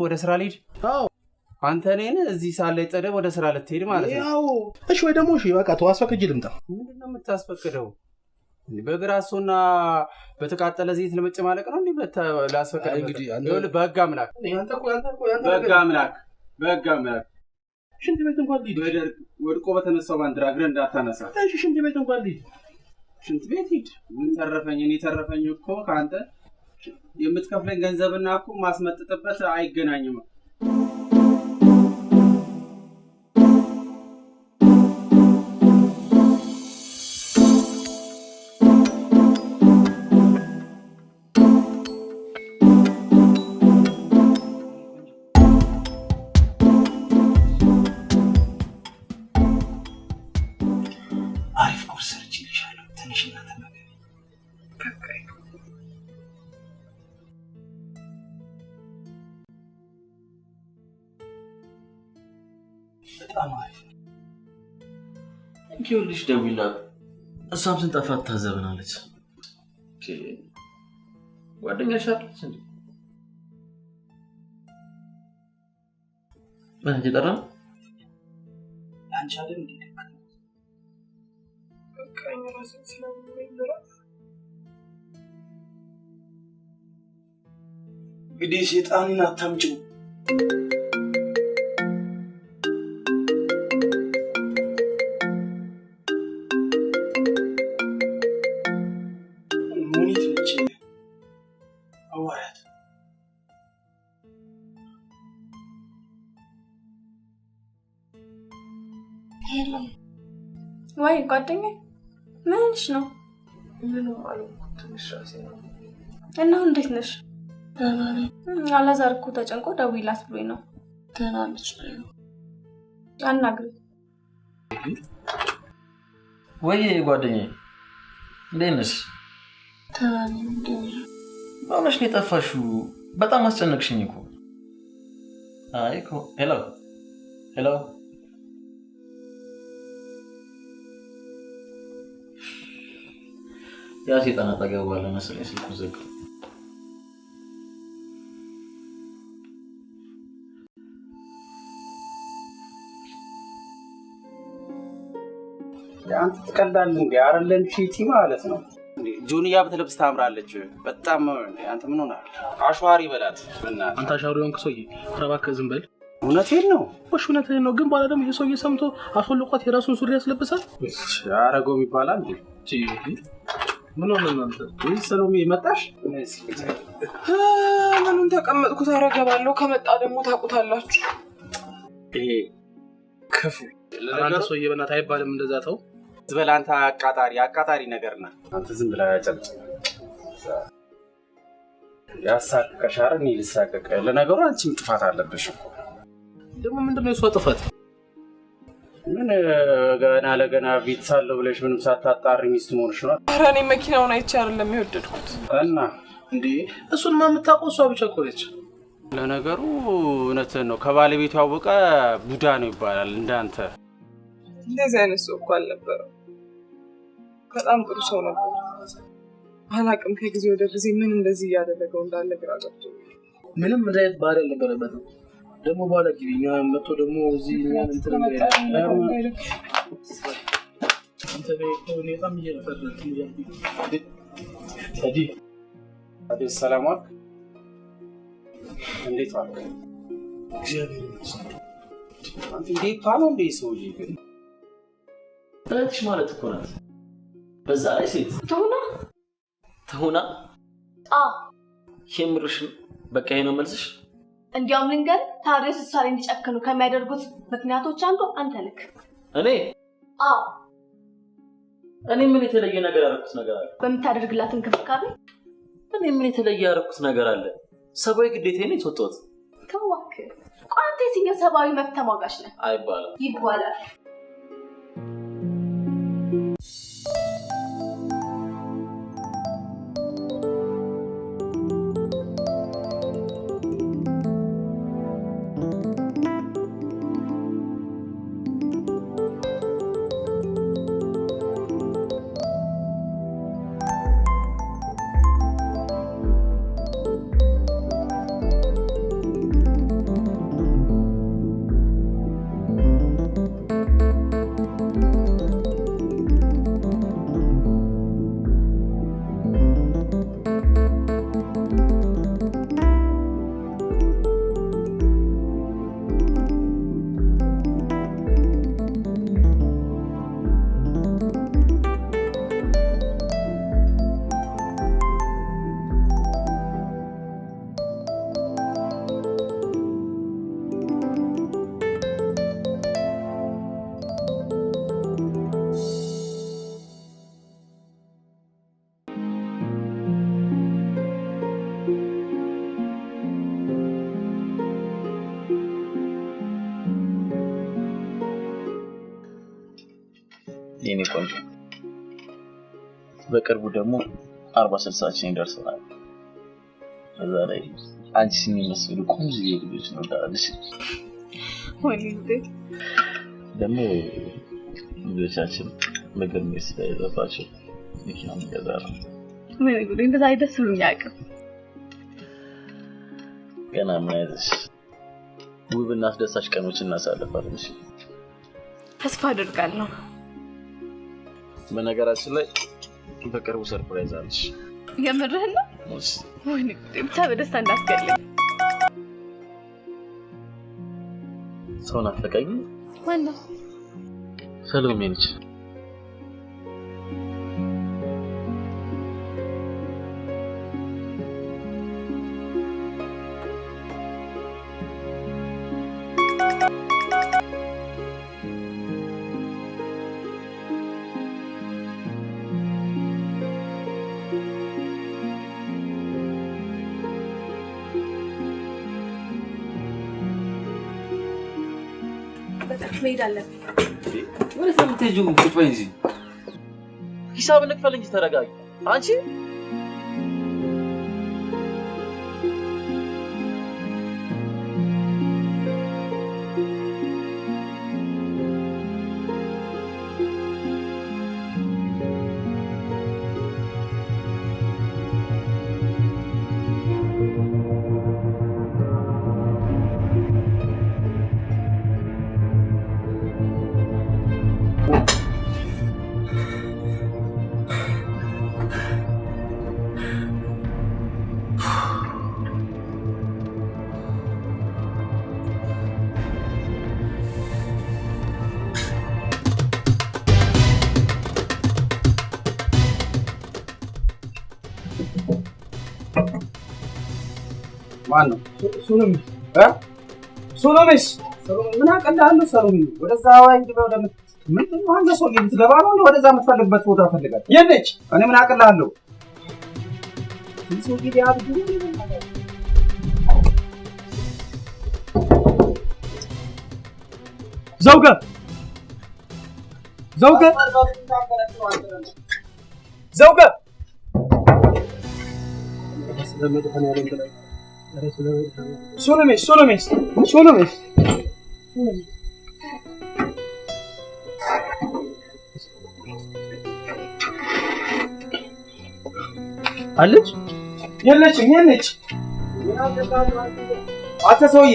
ወደ ስራ ልሂድ አዎ አንተ ነኝ እዚህ ሳለ ይጠደ ወደ ስራ ልትሄድ ማለት ነው ያው እሺ ወይ ደግሞ እሺ በቃ ተዋስፈቅጅ ልምጣ ምንድነው የምታስፈቅደው በግራሶና በተቃጠለ ዘይት ለመጨማለቅ ነው እንዴ ላስፈቅድ እንግዲህ ይኸውልህ በህግ አምላክ ሽንት ቤት እንኳን ልሂድ። በደርግ ወድቆ በተነሳው ባንዲራ እግር እንዳታነሳ። እሺ ሽንት ቤት እንኳን ልሂድ። ሽንት ቤት ሂድ። ምን ተረፈኝ? እኔ ተረፈኝ እኮ ካንተ የምትከፍለኝ ገንዘብና እኮ ማስመጥጥበት አይገናኝም። አሪፍ ቁርስ ሰርቼልሻለሁ። ትንሽና ተመገቢ። በጣም አሪፍ። ይኸውልሽ ደውይላት። እሷም ስንጠፋ ታዘብናለች። ጓደኛሽ አለች እንዴ? ምን እየጠራ ነው? አንቺ አይደል እንዴ? በቃኝ ራሴን ስለምወይራ እንግዲህ ሸይጣንን አታምጪው። ሙኒት ልጅ አዋራት ሄሎ ወይ ጓደኛዬ ምንሽ ነው? ምንም አልኩት። ትንሽ ራሴ ነው እና እንዴት ነሽ? ደህና ነኝ። አላዛር እኮ ተጨንቆ ደውይላት ብሎኝ ነው። ደህና ነች ነው አናግሪ። ወይ ጓደኛዬ እንዴት ነሽ? ደህና ነኝ። ማለሽ ነው የጠፋሽው? በጣም አስጨነቅሽኝ እኮ። አይ እኮ ሄሎ ሄሎ ያ ሴጣን አጠገብ ባለ መሰለኝ ስልኩ ዘጋ። አንተ ትቀልዳለህ እንዴ? አይደለም ሺቲ ማለት ነው እንዴ? ጆንያ በተለብስ ታምራለች በጣም እንዴ። አንተ ምን ሆነሃል? አሽዋሪ በላት በእናትህ። አንተ አሻሪ ሆንክ ሰውዬ። ኧረ እባክህ ዝም በል። እውነቴን ነው። እሺ እውነቴን ነው። ግን በኋላ ደግሞ ይሄ ሰውዬ ሰምቶ አስወልቋት የራሱን ሱሪ ያስለብሳል። ያረገው ይባላል እንዴ? ምን ሆነ እናንተ? ወይ ሰሎሜ መጣሽ? ምኑን ተቀመጥኩት አረገባለሁ። ከመጣ ደግሞ ታውቁታላችሁ። ይሄ ክፉ አንተ ሰውዬ በእናትህ አይባልም እንደዛ ተው። ዝበላ አንተ አቃጣሪ ነገርና አንተ ዝም ብለህ ያጨልጭ ያሳቀሻር ነው ልሳቀቀ። ለነገሩ አንቺም ጥፋት አለብሽ እኮ። ደግሞ ምንድነው የሷ ጥፋት? ምን ገና ለገና ቢትሳለው ብለሽ ምንም ሳታጣሪ ሚስት ሆነሽ ነው? ኧረ እኔ መኪናውን አይቼ አይደለም የወደድኩት። እና እንዴ እሱን የምታውቀው እሷ ብቻ እኮ ነች። ለነገሩ እውነትህን ነው። ከባለቤቱ ያወቀ ቡዳ ነው ይባላል። እንዳንተ እንደዚህ አይነት ሰው እኮ አልነበረም። በጣም ጥሩ ሰው ነበር። አላውቅም ከጊዜ ወደ ጊዜ ምን እንደዚህ እያደረገው እንዳለ ግራ ገብቶኛል። ምንም እንደዚህ ባህሪ አልነበረበትም። ደግሞ በኋላ ጊዜኛ መጥቶ ደግሞ እዚህ እኛን እንትን አንተ በጣም በጣም እየፈረድክ ታዲ አዲስ ሰላም ዋልክ። እንዴት ዋልክ? እግዚአብሔር ይመስገን። አንተ እንዴት ታለው እንዴ ሰውዬ? ግን እህትሽ ማለት እኮ ናት። በዛ ላይ ሴት ትሁና የምርሽ በቃ ይሄ ነው መልስሽ? እንዲያውም ልንገር ታዲያስ እሷ ላይ እንዲጨክኑ ከሚያደርጉት ምክንያቶች አንዱ አንተ ነህ። እኔ እኔ ምን የተለየ ነገር አደረኩት ነገር አለ? በምታደርግላት እንክብካቤ እኔ ምን የተለየ ያደረኩት ነገር አለ? ሰብአዊ ግዴታዬን የተወጣሁት። ተዋክ ቋንቴ የትኛው ሰብአዊ መብት ተሟጋች ነህ? አይባልም። ይባላል። የኔ ቆንጆ በቅርቡ ደግሞ 40-60 ይደርሰናል እዛ ላይ አንቺ የሚመስሉ ቆንጆ ልጆች ነው ዳልሽ ወይኔ ደግሞ ልጆቻችን ምግብ ስለይዘባቸው መኪና ይገዛሉ ምን ጉድ እንደዛ አይደስሉኝ ያቀም ገና ማይዘሽ ውብና አስደሳች ቀኖችን እናሳልፋለን እሺ ተስፋ አደርጋለሁ በነገራችን ላይ በቅርቡ ሰርፕራይዝ አለሽ የምርህን ነው ወይኔ ብቻ በደስታ እንዳስገልኝ ሰውን አፈቀኝ ማን ነው ሰሎሜ ነች መሄድ አለብኝ ወደ ሰምተጁ ቁጥበንጂ ሂሳብ ልክፈል እንጂ ተረጋጊ አንቺ ማነው ሱሉም ሱሉምስ ምን አቀላለው ሰሩኝ ወደዛ ዋንጅ ወደ ምን አንተ ሰው ልትገባ ነው ወደዛ የምትፈልግበት ቦታ ፈልጋት የነች እኔ ምን አቀላለው ሰው ጊዜ አብዱ ዘውገ ሱሉምስ አለች የለችም አንተ ሰውዬ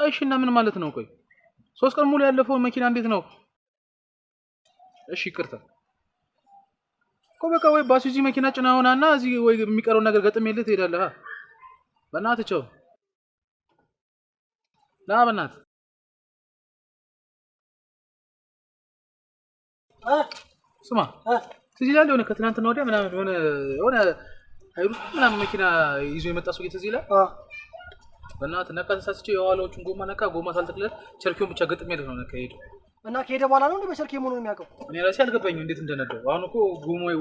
ቆይሽና ምን ማለት ነው ቆይ 3 ቀን ሙሉ ያለፈው መኪና እንዴት ነው እሺ ይቅርታ ኮበቃ ወይ ባሱዚ መኪና ጭናውናና እዚህ ወይ የሚቀረው ነገር ገጥሜልህ ትሄዳለህ በእናትህ ቻው ና በእናትህ ስማ ትዝ ይላል የሆነ ከትናንትና ወዲያ ምናምን የሆነ አይሩስ ምናምን መኪና ይዞ የመጣ ሰው ትዝ ይላል በእናትህ ነካ ተሳስቼ የኋላዎቹን ጎማ ነካ ጎማ ሳልተክለት ቸርኪውን ብቻ ገጥሜልህ ነው ነካ ሄደ እና ከሄደ በኋላ ነው እንዴ በቸርኪ ሆኖ የሚያውቀው እኔ ራሴ አልገባኝም እንዴት እንደነደው አሁን እኮ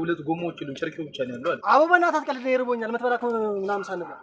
ሁለት ጎማዎች ይሉን ቸርኪው ብቻ ነው ያለው አለ አቦ በእናትህ አትቀልድ ይርቦኛል መትበላ ምናምን ሳንበላ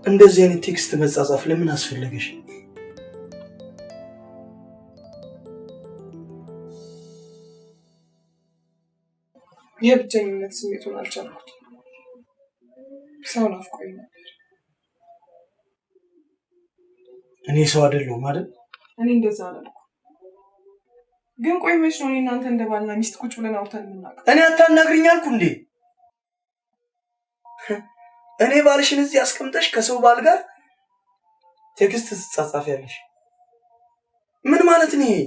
እንደዚህ አይነት ቴክስት መጻጻፍ ለምን አስፈለገሽ? የብቸኝነት ስሜቱን አልቻልኩት። ሰው ናፍቆኝ ነበር። እኔ ሰው አይደለሁም አይደል? እኔ እንደዛ አላልኩ። ግን ቆይ መች ነው እናንተ እንደባልና ሚስት ቁጭ ብለን አውርተን የምናውቀው? እኔ አታናግሪኝ አልኩ እንዴ? እኔ ባልሽን እዚህ አስቀምጠሽ ከሰው ባል ጋር ቴክስት ትጻጻፊያለሽ? ምን ማለት ነው ይሄ?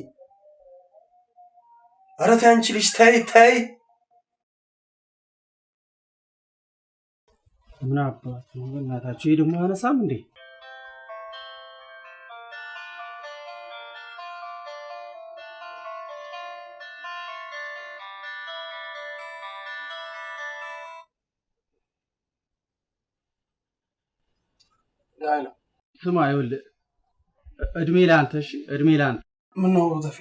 ኧረ ተይ አንቺ ልጅ ተይ። ምን አባት ነው እናታችሁ? ይሄ ደግሞ አነሳም እንዴ? ስማ ይኸውልህ፣ እድሜ ላንተ እሺ፣ እድሜ ላንተ። ምን ነው ተፌ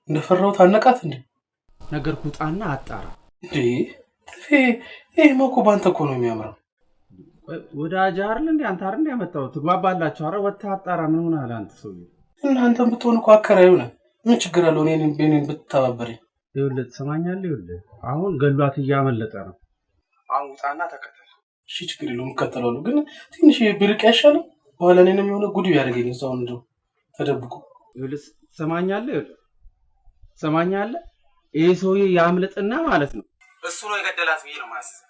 እንደፈራሁት አነቃት እንዴ? ነገርኩህ፣ ውጣና አጣራ እንዴ ተፌ። ይሄ እኮ ባንተ እኮ ነው የሚያምረው። ወዳጅ አይደል እንዴ? አንተ አይደል ያመጣው? ትግባባላችሁ። ኧረ ወጥተህ አጣራ። ምን ሆነሃል አንተ ሰውዬ? እናንተም ብትሆን እኮ አከራዩ ነህ። ምን ችግር አለው እኔን ብትተባበረኝ? ይኸውልህ ትሰማኛለህ? ይኸውልህ አሁን ገሏት እያመለጠ ነው። አሁን ውጣና ተከተል። እሺ ችግር የለውም እከተላለሁ። ግን ትንሽ ብርቅ ያሻለው በኋላ እኔንም የሆነ ጉድ ቢያደርገኝ እዛው እንደው ተደብቆ። ይኸውልህ ትሰማኛለህ? ይኸውልህ ትሰማኛለህ? ይሄ ሰውዬ ያምልጥና ማለት ነው እሱ ነው የገደላት ብዬ ነው ማስበው።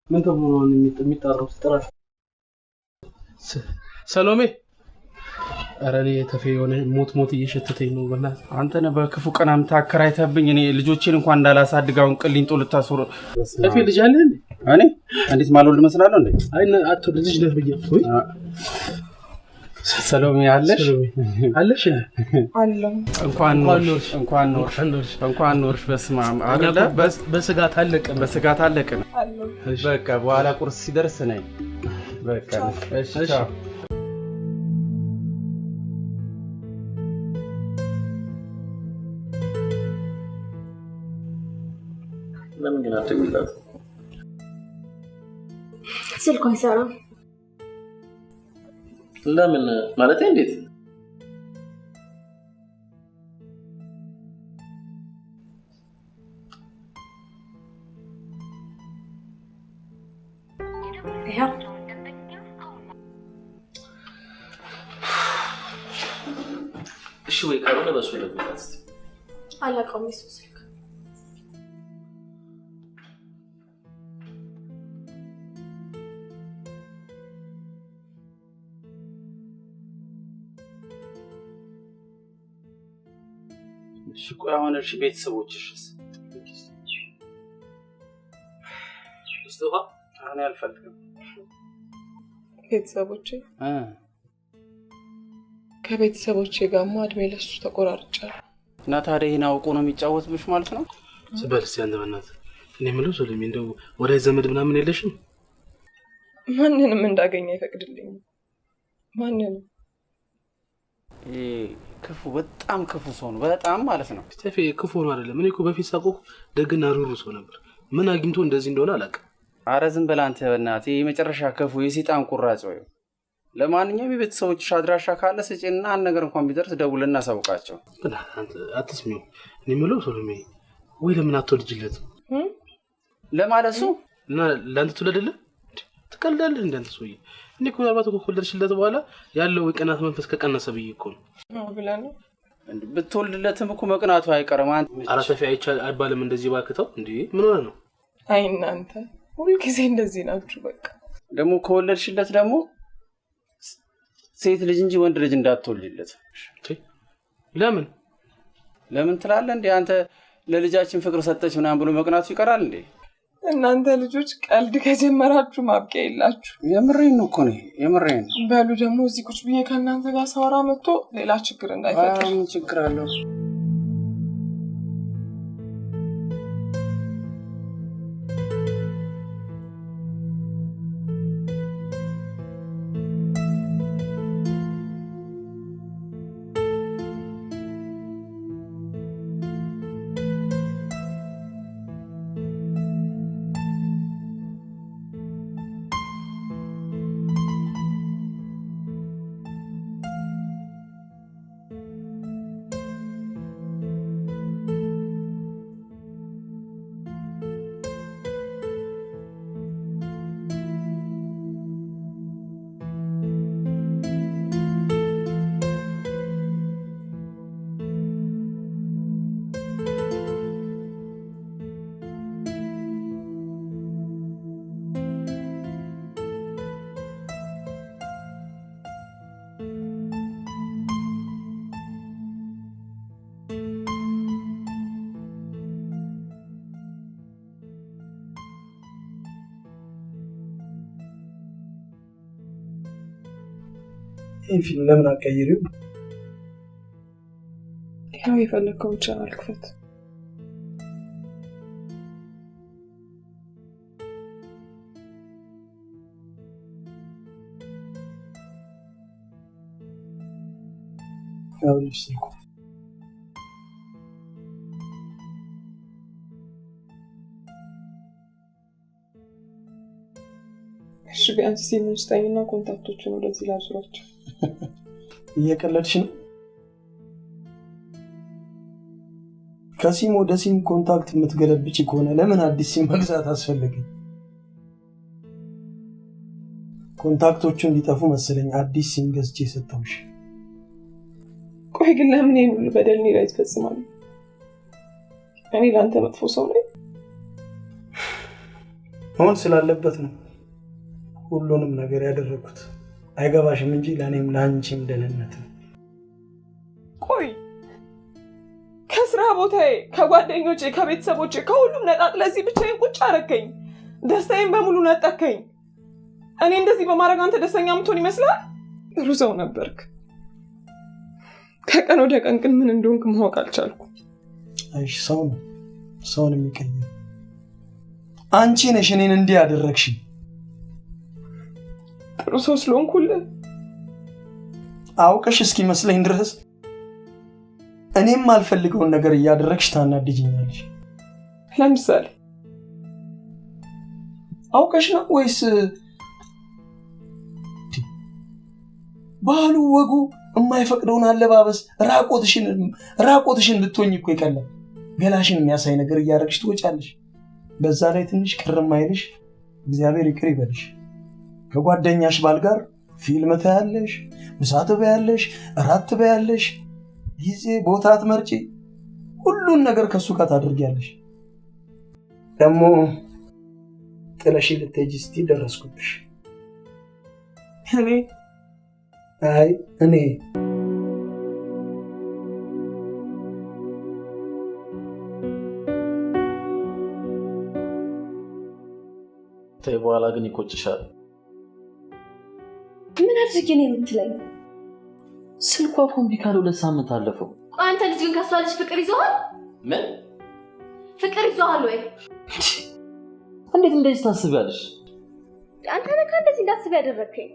ምን ተብሎ ነው የሚጣራው? ትጠራል ሰሎሜ። ኧረ እኔ ተፌ የሆነ ሞት እየሸተተኝ ነው። በእናትህ አንተ ነህ በክፉ ቀን አከራይተህብኝ እኔ ልጆቼን እንኳን እንዳላሳድጋውን ቅሊንጦ ልታስወር። ተፌ ልጅ አለ እንዴ? እኔ እንዴት ማልወልድ መስላለሁ እንዴ? አይ አትወልድ ልጅ ነህ ብዬ። ወይ ሰሎሜ አለሽ? አለሽ? አለሁ። እንኳን ኖርሽ። በስመ አብ አይደለ? በስጋት አለቀን። በቃ በኋላ ቁርስ ሲደርስ ነኝ። በቃ እሺ። ለምን ግን አትደውይላት? ስልኩ አይሰራም። ለምን ማለት እንዴት? እሺ ወይ ካልሆነ በሱ ለምን አላውቀውም እሱ ስልክ። እሺ ቆይ አሁን እሺ ቤተሰቦችሽስ? አሁን አልፈልግም። ቤተሰቦቼ ከቤተሰቦቼ ጋርማ እድሜ ለሱ ተቆራርጫለሁ። እና ታዲያ ይሄን አውቆ ነው የሚጫወትብሽ ማለት ነው? ስበልስ ያንተ በእናትህ እኔ የምለው ሰሎሜ እንደው ወዳጅ ዘመድ ምናምን የለሽም? ማንንም እንዳገኘ አይፈቅድልኝም። ማንንም ክፉ በጣም ክፉ ሰው ነው። በጣም ማለት ነው። ተፌ ክፉ ነው አይደለም። እኔ እኮ በፊት ሳቆኩ ደግና ሩሩ ሰው ነበር። ምን አግኝቶ እንደዚህ እንደሆነ አላውቅም። ኧረ ዝም በል አንተ በእናትህ። የመጨረሻ ክፉ የሰይጣን ቁራጭ ወይ። ለማንኛውም የቤተሰቦችሽ አድራሻ ካለ ስጪና አንድ ነገር እንኳን ቢደርስ ደውልና አሳውቃቸው። አንተ አትስሚው። እኔ የምለው ሰሎሜ ወይ ለምን አትወልጂለት ለማለት ነው። እና ለአንተ ትወልድልህ ትቀልዳለህ እንዳንተ ሰውዬ። እኔ እኮ ምናልባት እኮ ከወለድሽለት በኋላ ያለው የቀናት መንፈስ ከቀነሰ ብዬ እኮ ነው ብለህ ነው። ብትወልድለትም እኮ መቅናቱ አይቀርም። አንተ ኧረ ተፌ አይባልም እንደዚህ ባክተው እንዴ። ምን ሆነ ነው? አይ እናንተ ሁልጊዜ እንደዚህ ናችሁ። በቃ ደግሞ ከወለድሽለት ደግሞ ሴት ልጅ እንጂ ወንድ ልጅ እንዳትወልድለት። ለምን ትላለህ እንዴ? አንተ ለልጃችን ፍቅር ሰጠች ምናምን ብሎ መቅናቱ ይቀራል እንዴ? እናንተ ልጆች ቀልድ ከጀመራችሁ ማብቂያ የላችሁ። የምሬን ነው እኮ ነው፣ የምሬን። በሉ ደግሞ እዚህ ቁጭ ብዬ ከእናንተ ጋር ሳወራ መጥቶ ሌላ ችግር እንዳይፈጠር። ምን ችግር አለው? ይሄን ፊልም ለምን አቀይሪው? ያው የፈለከውን ቻናል ክፈት። ያው ልስልኩ እሺ ቢያንስ ሲሙን ስጠኝና ኮንታክቶችን ወደዚህ ላዙራቸው። እየቀለድሽ ነው? ከሲም ወደ ሲም ኮንታክት የምትገለብጪ ከሆነ ለምን አዲስ ሲም መግዛት አስፈለገ? ኮንታክቶቹ እንዲጠፉ መሰለኝ አዲስ ሲም ገዝቼ ሰጠሁሽ። ቆይ ግን ለምን ይሄን ሁሉ በደል እኔ ላይ ትፈጽማለህ? እኔ ለአንተ መጥፎ ሰው ነኝ? አሁን ስላለበት ነው ሁሉንም ነገር ያደረኩት። አይገባሽም እንጂ ለኔም ላንቺም ደህንነት ነው። ቆይ ከስራ ቦታዬ፣ ከጓደኞቼ፣ ከቤተሰቦቼ ከሁሉም ነጣጥለህ ብቻዬን ቁጭ አረከኝ። ደስታዬን በሙሉ ነጠከኝ። እኔ እንደዚህ በማድረግ አንተ ደስተኛ የምትሆን ይመስላል? ጥሩ ሰው ነበርክ። ከቀን ወደ ቀን ግን ምን እንደሆንክ ማወቅ አልቻልኩም። አይሽ ሰውን የሚቀየር አንቺ ነሽ እኔን እንዲህ ያደረግሽኝ። ጥሩ ሰው ስለሆንኩልህ አውቀሽ እስኪመስለኝ ድረስ እኔም አልፈልገውን ነገር እያደረግሽ ታናድጅኛለሽ። ለምሳሌ አውቀሽ ነው ወይስ ባህሉ ወጉ የማይፈቅደውን አለባበስ ራቆትሽን ብትሆኝ እኮ ይቀላል። ገላሽን የሚያሳይ ነገር እያደረግሽ ትወጫለሽ። በዛ ላይ ትንሽ ቅርም አይልሽ? እግዚአብሔር ይቅር ይበልሽ። ከጓደኛሽ ባል ጋር ፊልም ታያለሽ፣ ምሳ ትበያለሽ፣ እራት ትበያለሽ፣ ጊዜ ቦታ ትመርጪ፣ ሁሉን ነገር ከሱ ጋር ታደርጊያለሽ። ደግሞ ጥለሽ ልትሄጂ ስትይ ደረስኩብሽ። እኔ ተይ በኋላ ግን ይቆጭሻል። ምን አድርጌ ነው የምትለኝ? ስልኳ ኮምፒውተር 2 ሳምንት አለፈው። አንተ ልጅ ግን ከሷ ልጅ ፍቅር ይዘዋል? ምን ፍቅር ይዘዋል ወይ? እንዴት እንደዚህ ታስቢያለሽ? አንተ ነህ እንደዚህ እንዳስብ ያደረከኝ።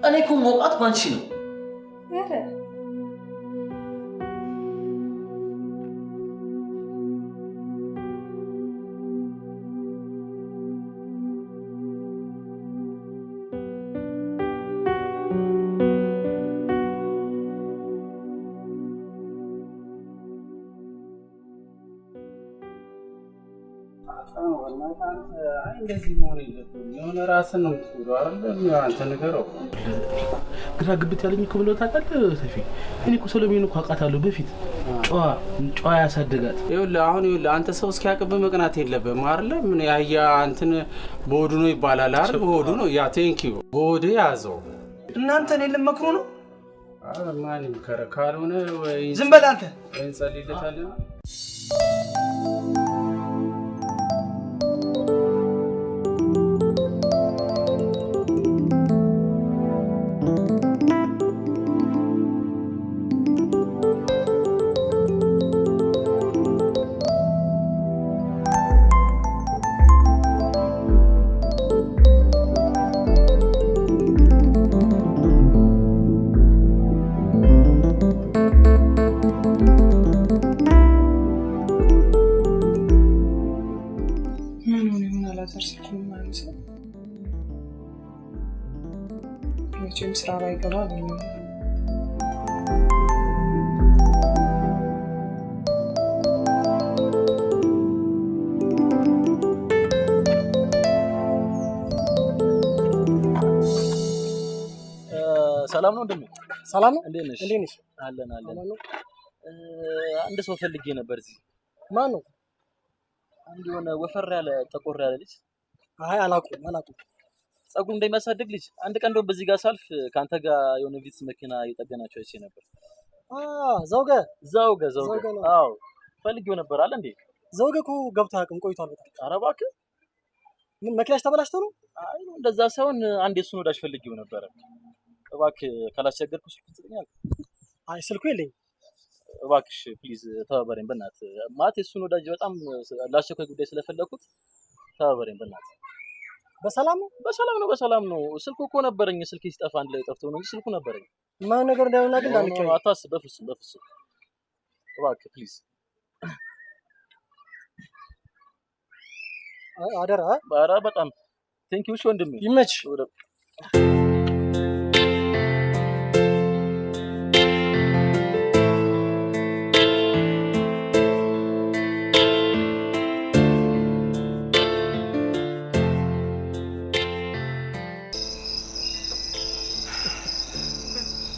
እኔ እኮ ሞቃት ባንቺ ነው። ያረ እንደዚህ መሆን የለብህም። የሆነ ራስን ነው የምትጎዳው አይደል? አንተ ንገረው። ግራ ግብት ያለኝ እኮ ብለው ታውቃለህ ሰፊ? እኔ እኮ ሰሎሜን እኮ አውቃታለሁ በፊት ጨዋ ያሳደጋት። ይኸውልህ አንተ ሰው እስኪያቅብህ መቅናት የለብህም አይደል? ምን ያያ አንተን በሆዱ ነው ይባላል አይደል? በሆዱ ነው ያ ቴንኪው በሆዱ ያዘው። እናንተ እኔን ልትመክሩ ነው? ማን ይምከረ? ካልሆነ ወይ ዝም በል አንተ። እንጸልይለታለን። መቼም ስራ ባይገባ ነው። ሰላም ነው እንደምን? ሰላም ነው። እንዴት ነሽ? አለን። አንድ ሰው ፈልጌ ነበር እዚህ። ማን ነው? አንድ የሆነ ወፈር ያለ ጠቆር ያለ ልጅ። አይ አላውቅም። ጸጉር እንደሚያሳድግ ልጅ። አንድ ቀን እንደው በዚህ ጋር ሳልፍ ካንተ ጋር የሆነ ቪትስ መኪና እየጠገናቸው አይቼ ነበር። ዘውገ። አዎ ፈልጌው ነበር አለ እንዴ? ዘውገ እኮ ገብቶ አያውቅም፣ ቆይቷል በጣም። ኧረ እባክህ። ምን መኪናሽ ተበላሽቶ ነው? አይ እንደዛ ሳይሆን አንድ የሱን ወዳጅ ፈልጌው ነበር። እባክህ ካላስቸገርኩ ስልክ ትሰጠኛለህ? አይ ስልኩ የለኝ። እባክሽ ፕሊዝ ተባበረኝ በእናትህ። ማለት እሱን ወዳጅ በጣም ላስቸኳይ ጉዳይ ስለፈለኩት ተባበረኝ በእናትህ። በሰላም ነው? በሰላም ነው። ስልኩ እኮ ነበረኝ። ስልክ ሲጠፋ አንድ ላይ ጠፍቶ ነው እንጂ ስልኩ ነበረኝ። ማን ነገር እንዳይሆን ግን እንዳንከኝ። አታስብ፣ በፍጹም እባክህ ፕሊዝ። አደራ። ኧረ በጣም ቴንኪው። እሺ ወንድሜ ይመችሽ።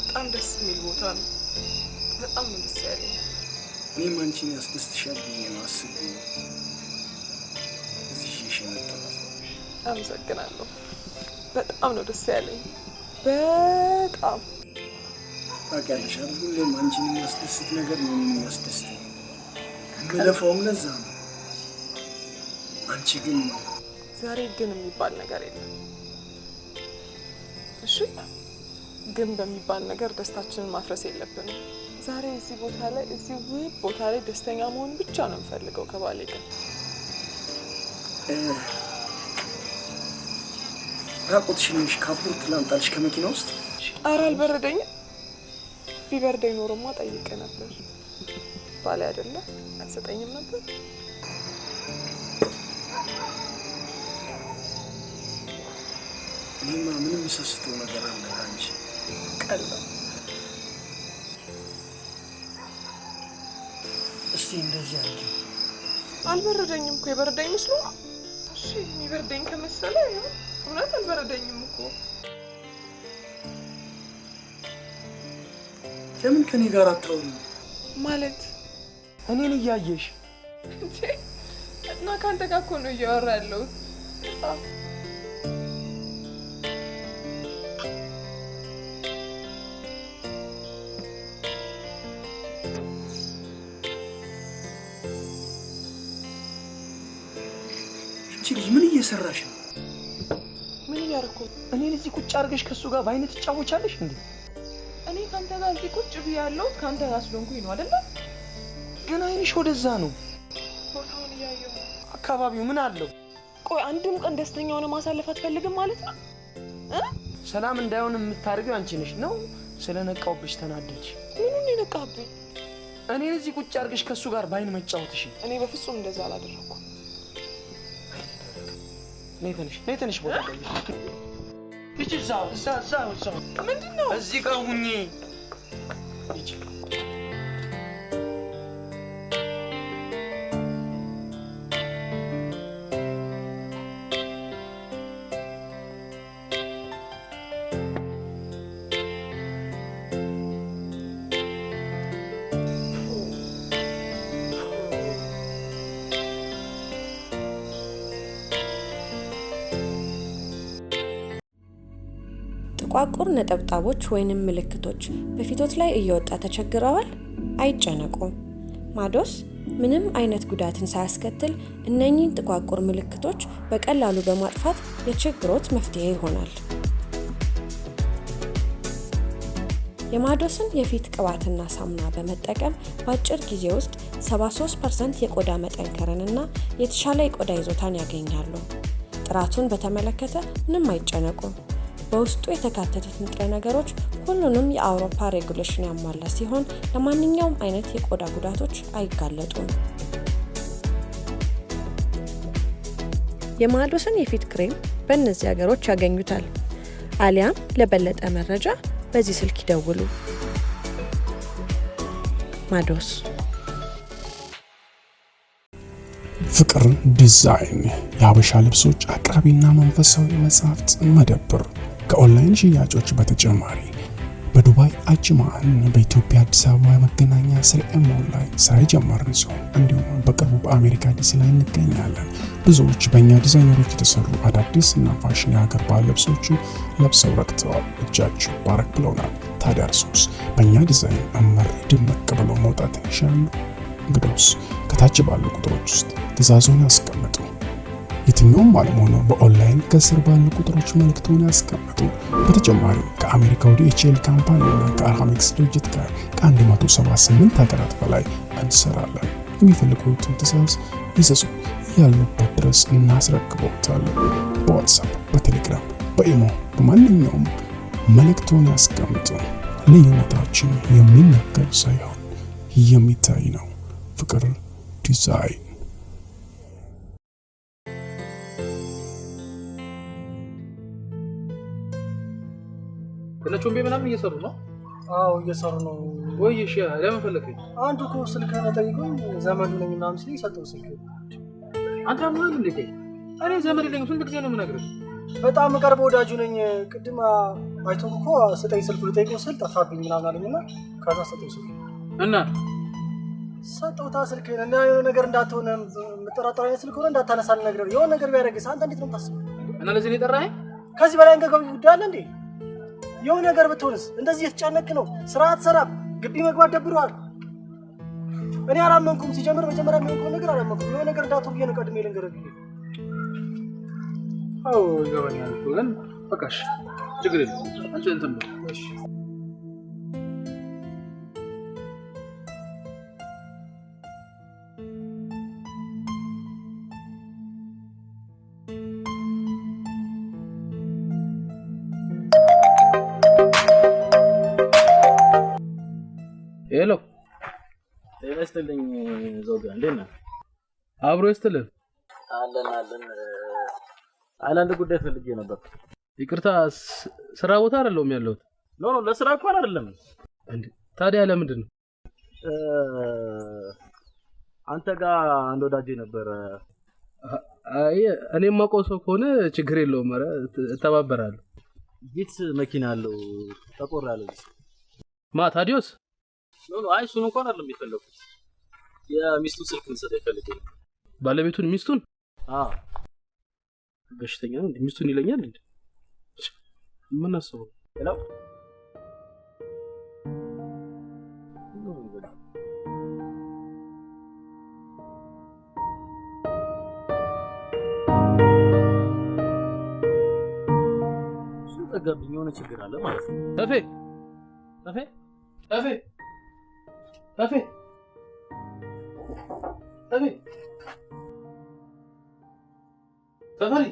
በጣም ደስ የሚል ቦታ ነው። በጣም ነው ደስ ያለኝ። እኔም አንቺን ያስደስትሻል ብዬ ነው አስቤ እዚህ ሺሽ መጣሁ። አመሰግናለሁ። በጣም ነው ደስ ያለኝ። በጣም ታውቂያለሽ አይደል? ሁሌም አንቺን የሚያስደስት ነገር ነው እኔን የሚያስደስተኝ። የምለፋውም ለዛ ነው። አንቺ ግን ዛሬ ግን የሚባል ነገር የለም። እሺ ግን በሚባል ነገር ደስታችንን ማፍረስ የለብንም። ዛሬ እዚህ ቦታ ላይ እዚህ ውብ ቦታ ላይ ደስተኛ መሆን ብቻ ነው የምፈልገው ከባሌ ጋር። ራቆትሽን ነሽ። ካፖርት ላምጣልሽ ከመኪና ውስጥ? ኧረ አልበረደኝም። ቢበርደኝ ኖሮማ ጠይቄ ነበር። ባሌ አይደለ አትሰጠኝም ነበር? እኔማ ምንም የምሰስተው ነገር አለ አንቺ ቀላ እስቲ እንደዚህ አለ። አልበረደኝም እኮ የበረደኝ መስሎ ነው። እሺ የሚበርደኝ ከመሰለ ይሁን። እውነት አልበረደኝም እኮ። ለምን ከኔ ጋር አታውሪኝ? ማለት እኔን እያየሽ እና ካንተ ጋር እኮ ነው እያወራ ያለሁት። ልጅ ምን እየሰራሽ ነው? ምን እያደረኩ? እኔን እዚህ ቁጭ አድርገሽ ከሱ ጋር በአይነት ትጫወቻለሽ እንዴ? እኔ ካንተ ጋር እዚህ ቁጭ ብያለሁ ካንተ ጋር ስለሆንኩኝ ነው አይደለ? ግን አይንሽ ወደዛ ነው። ቦታውን እያየሁ ነው። አካባቢው ምን አለው? ቆይ አንድም ቀን ደስተኛ ሆነ ማሳለፍ አትፈልግም ማለት ነው? ሰላም እንዳይሆን የምታደርጊው አንቺ ነሽ ነው? ስለነቃውብሽ ተናደድሽ? ምኑን የነቃብኝ? እኔን እዚህ ቁጭ አድርገሽ ከሱ ጋር በአይን መጫወትሽ። እኔ በፍጹም እንደዛ አላደረኩም። ነይ ትንሽ ቦታ ላይ ይቺ እዛው ምንድነው? እዚህ ጋር ሁኚ። ይቺ ጥቋቁር ነጠብጣቦች ወይንም ምልክቶች በፊቶት ላይ እየወጣ ተቸግረዋል? አይጨነቁ። ማዶስ ምንም አይነት ጉዳትን ሳያስከትል እነኚህን ጥቋቁር ምልክቶች በቀላሉ በማጥፋት የችግሮት መፍትሄ ይሆናል። የማዶስን የፊት ቅባትና ሳሙና በመጠቀም በአጭር ጊዜ ውስጥ 73% የቆዳ መጠንከርንና የተሻለ የቆዳ ይዞታን ያገኛሉ። ጥራቱን በተመለከተ ምንም አይጨነቁ። በውስጡ የተካተቱት ንጥረ ነገሮች ሁሉንም የአውሮፓ ሬጉሌሽን ያሟላ ሲሆን ለማንኛውም አይነት የቆዳ ጉዳቶች አይጋለጡም። የማዶስን የፊት ክሬም በእነዚህ ሀገሮች ያገኙታል። አሊያም ለበለጠ መረጃ በዚህ ስልክ ይደውሉ። ማዶስ ፍቅር ዲዛይን የሀበሻ ልብሶች አቅራቢና መንፈሳዊ መጽሐፍት መደብር ከኦንላይን ሽያጮች በተጨማሪ በዱባይ አጅማን በኢትዮጵያ አዲስ አበባ መገናኛ ስርኤ ሞል ላይ ስራ የጀመርን ሲሆን እንዲሁም በቅርቡ በአሜሪካ ዲሲ ላይ እንገኛለን። ብዙዎች በእኛ ዲዛይነሮች የተሰሩ አዳዲስ እና ፋሽን የሀገር ባህል ልብሶችን ለብሰው ረክተዋል። እጃችሁ ባረክ ብለውናል። ታዲያ እርሶስ በእኛ ዲዛይን አመር ድምቅ ብለው መውጣት ይሻሉ? እንግዲያውስ ከታች ባሉ ቁጥሮች ውስጥ ትዕዛዞን ያስቀምጡ። የትኛውም አለመሆኑ በኦንላይን ከስር ባሉ ቁጥሮች መልእክቱን ያስቀምጡ። በተጨማሪም ከአሜሪካ ወደ ኤችኤል ካምፓኒና ከአርሃሚክስ ድርጅት ጋር ከ178 ሀገራት በላይ እንሰራለን። የሚፈልጉትን ትዕዛዝ ይዘዙ፣ ያሉበት ድረስ እናስረክበውታለን። በዋትስአፕ፣ በቴሌግራም፣ በኢሞ በማንኛውም መልእክቱን ያስቀምጡ። ልዩነታችን የሚነገር ሳይሆን የሚታይ ነው። ፍቅር ዲዛይን። ከነቾምቤ ምናምን እየሰሩ ነው? አዎ እየሰሩ ነው። ወይ እሺ፣ ለምን ፈለከኝ? አንዱ እኮ ስልክህን ጠይቆኝ ዘመዱ ነኝ ምናምን ሲል ሰጠው ስልክ። አንተ ማን እንዴ? እኔ ዘመድ የለኝም። ስንት ጊዜ ነው የምነግርህ? በጣም ቀርቦ ወዳጁ ነኝ። ቅድም አይቶህ እኮ ስጠኝ ስልክ ልጠይቀው ስል ጠፋብኝ ምናምን አለኝና ከዛ ሰጠው ስልክ እና ሰጠውታ ስልክህን እና የሆነ ነገር እንዳትሆነ የምጠራጠር አይነት ስልክ ሆነ እንዳታነሳል ነገር የሆነ ነገር ቢያደርግስ አንተ እንዴት ነው የምታስበው? እና ለዚህ ነው የጠራኸኝ? ከዚህ በላይ አንገጋቢ ጉዳይ አለ እንዴ? የሆነ ነገር ብትሆንስ? እንደዚህ የተጨነቅ ነው። ስራ አትሰራም፣ ግቢ መግባት ደብሯል። እኔ አላመንኩም። ሲጀምር መጀመሪያ የሚሆን ነገር አላመንኩም። የሆነ ነገር እንዳትሆን ብዬ ነው ቀድሜ ልንገርህ። አዎ ይገባኛል እኮ ግን በቃ እሺ፣ ችግር የለውም። አንተ እንትን ነው እሺ። ሄሎ ጤና ይስጥልኝ ዘውጋ፣ እንዴት ነህ? አብሮ ይስጥልን። አለን አንድ ጉዳይ ፈልጌ ነበር። ይቅርታ፣ ስራ ቦታ አይደለም ያለሁት። ኖ ለስራ እንኳን አይደለም። እንዴ ታዲያ ለምንድን ነው? አንተ ጋር አንድ ወዳጄ ነበር። አይ እኔም የማውቀው ሰው ከሆነ ችግር የለውም። ኧረ እተባበራለሁ። ጂት መኪና አለው፣ ጠቆር ያለ ልጅ። ማ ታዲዮስ? ኖ አይ እሱን እንኳን አይደለም የፈለኩት። የሚስቱን ስልክ እንሰጠው ፈልጌ ነው። ባለቤቱን? ሚስቱን? አዎ። በሽተኛ ነው እንዴ? ሚስቱን ይለኛል እንዴ? ምን አሰበው? ሄሎ ገብኝ የሆነ ችግር አለ ማለት ነው። ተፌ ተፈሪ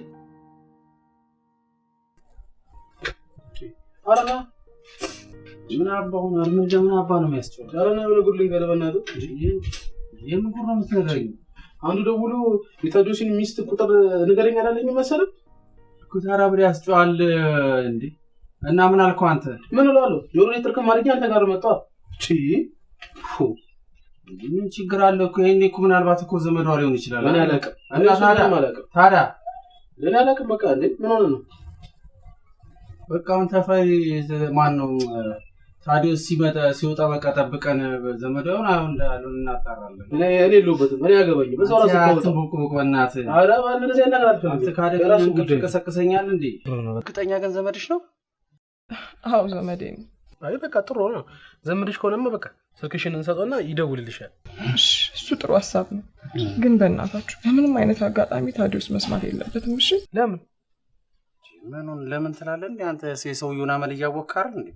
አረና ምን አባው ነው? ምን አባ ነው የሚያስጨው? አረና ምን ጉድልኝ ገለበናዱ የምን ጉድ ነው የምትነግረኝ? አንዱ ደውሎ የታጆሲን ሚስት ቁጥር ንገረኝ አላለኝ መሰለህ? ኩታራ ብሬ ያስጨዋል እንዴ? እና ምን አልከው አንተ? ምን እላለሁ? ጆሮ ይጥርከም አድርጌ አንተ ጋር መጣ። ምን ችግር አለ እኮ? ይሄኔ እኮ ምናልባት እኮ ዘመዷ ሊሆን ይችላል። እኔ አላውቅም። ታዲያ እኔ አላውቅም። በቃ እንዴ ምን ሆነ ነው? በቃ አሁን ተፈሪ ማን ነው? ታዲዮስ ሲወጣ በቃ ጠብቀን ዘመዷን አሁን እንዳሉን እናጣራለን። እኔ የለሁበትም። እኔ አገባኝም። በዛው ራስ ነው ተቦቁ በእናትህ። አረ ማን እንደዚህ ነገር አልፈልግም። አንተ ካደ ራሱ ጉዳይ ከሰከሰኛል እንዴ? እርግጠኛ ግን ዘመድሽ ነው? አዎ ዘመዴ ነው። አይ በቃ ጥሩ ነው። ዘመድሽ ከሆነማ በቃ ስልክሽን እንሰጠውና ይደውልልሻል። እሱ ጥሩ ሐሳብ ነው። ግን በእናታችሁ በምንም አይነት አጋጣሚ ታዲዮስ መስማት የለበትም። እሺ ለምን ለምን ትላለህ እንዴ? አንተ የሰውየውን አመል እያወቅህ አይደል እንዴ?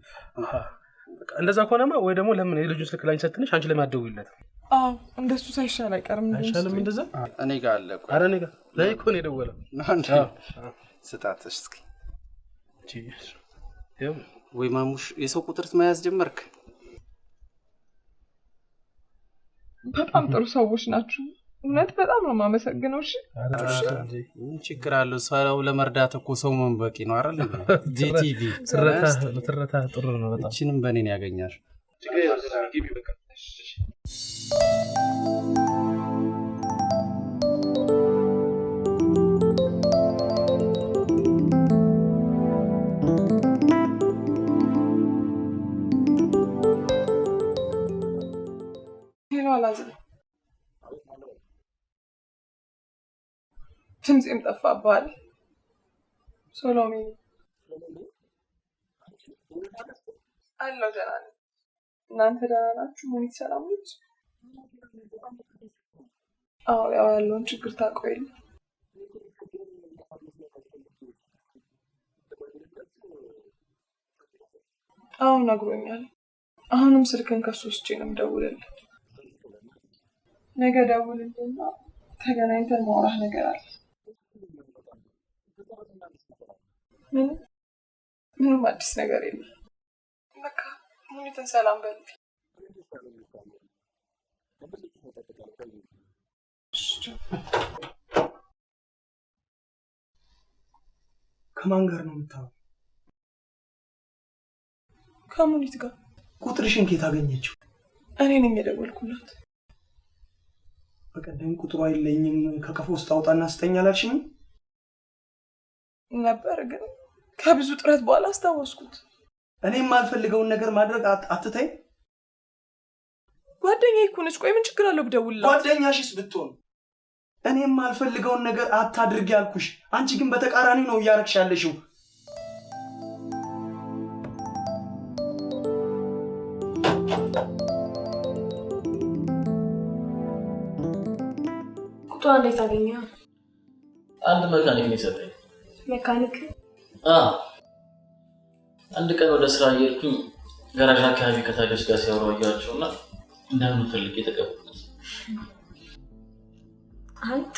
በቃ እንደዛ ከሆነማ ወይ ደግሞ ለምን የልጁን ስልክ ላይ ሰጥተንሽ አንቺ ለምን አትደውይለት? አዎ እንደሱ ሳይሻል አይቀርም። አይሻልም እንደዛ? እኔ ጋር አለ እኮ። ኧረ እኔ ጋር ላይ እኮ ነው የደወለው። ስጣትሽ እስኪ። ያው ወይ ማሙሽ የሰው ቁጥር መያዝ ጀመርክ? በጣም ጥሩ ሰዎች ናችሁ። እውነት በጣም ነው የማመሰግነው። እሺ ምን ችግር አለው? ሰው ለመርዳት እኮ ሰው መንበቂ ነው አይደል? ጂቲቪ ትረታ ጥሩ ነው በጣም። እቺንም በእኔ ነው ያገኛሽ። ችግር የለም ግቢ በቃ። ሄሎ አላዘር ድምፄም ጠፋብሃል። ሶሎሜ አለሁ። ደህና ነኝ። እናንተ ደህና ናችሁ? ምን ሰላም ነች? አዎ ያው ያለውን ችግር ታውቀው የለ አሁን ነግሮኛል። አሁንም ስልክን ከሱ ወስጄ ነው የምደውልልህ። ነገ ደውልልኝና ተገናኝተን ማውራት ነገር አለ። ምንም አዲስ ነገር የለም። በቃ ሙኒትን ሰላም በል። ከማን ጋር ነው የምታወራው? ከሙኒት ጋር። ቁጥርሽን ከየት አገኘችው? እኔ ነኝ የደወልኩላት። በቀደም ቁጥሩ አይለኝም ከቀፎ ውስጥ አውጣና ስጠኝ አላልሽኝም ነበር? ግን ከብዙ ጥረት በኋላ አስታወስኩት። እኔም የማልፈልገውን ነገር ማድረግ አትተይ። ጓደኛዬ እኮ ነች። ቆይ ምን ችግር አለው ብደውልላት? ጓደኛሽስ ብትሆን እኔም የማልፈልገውን ነገር አታድርጊ ያልኩሽ። አንቺ ግን በተቃራኒ ነው እያረግሽ ያለሽው። ቁጥሩ እንዴት አገኘኸው? አንድ መካኒክ ነው የሰጠኝ። ሜካኒክ? አንድ ቀን ወደ ስራ እየሄድኩኝ ጋራዥ አካባቢ ከታዲያስ ጋር ሲያወሩ አያቸውና እንደምን ፈልጌ ተቀበልኩት። አንተ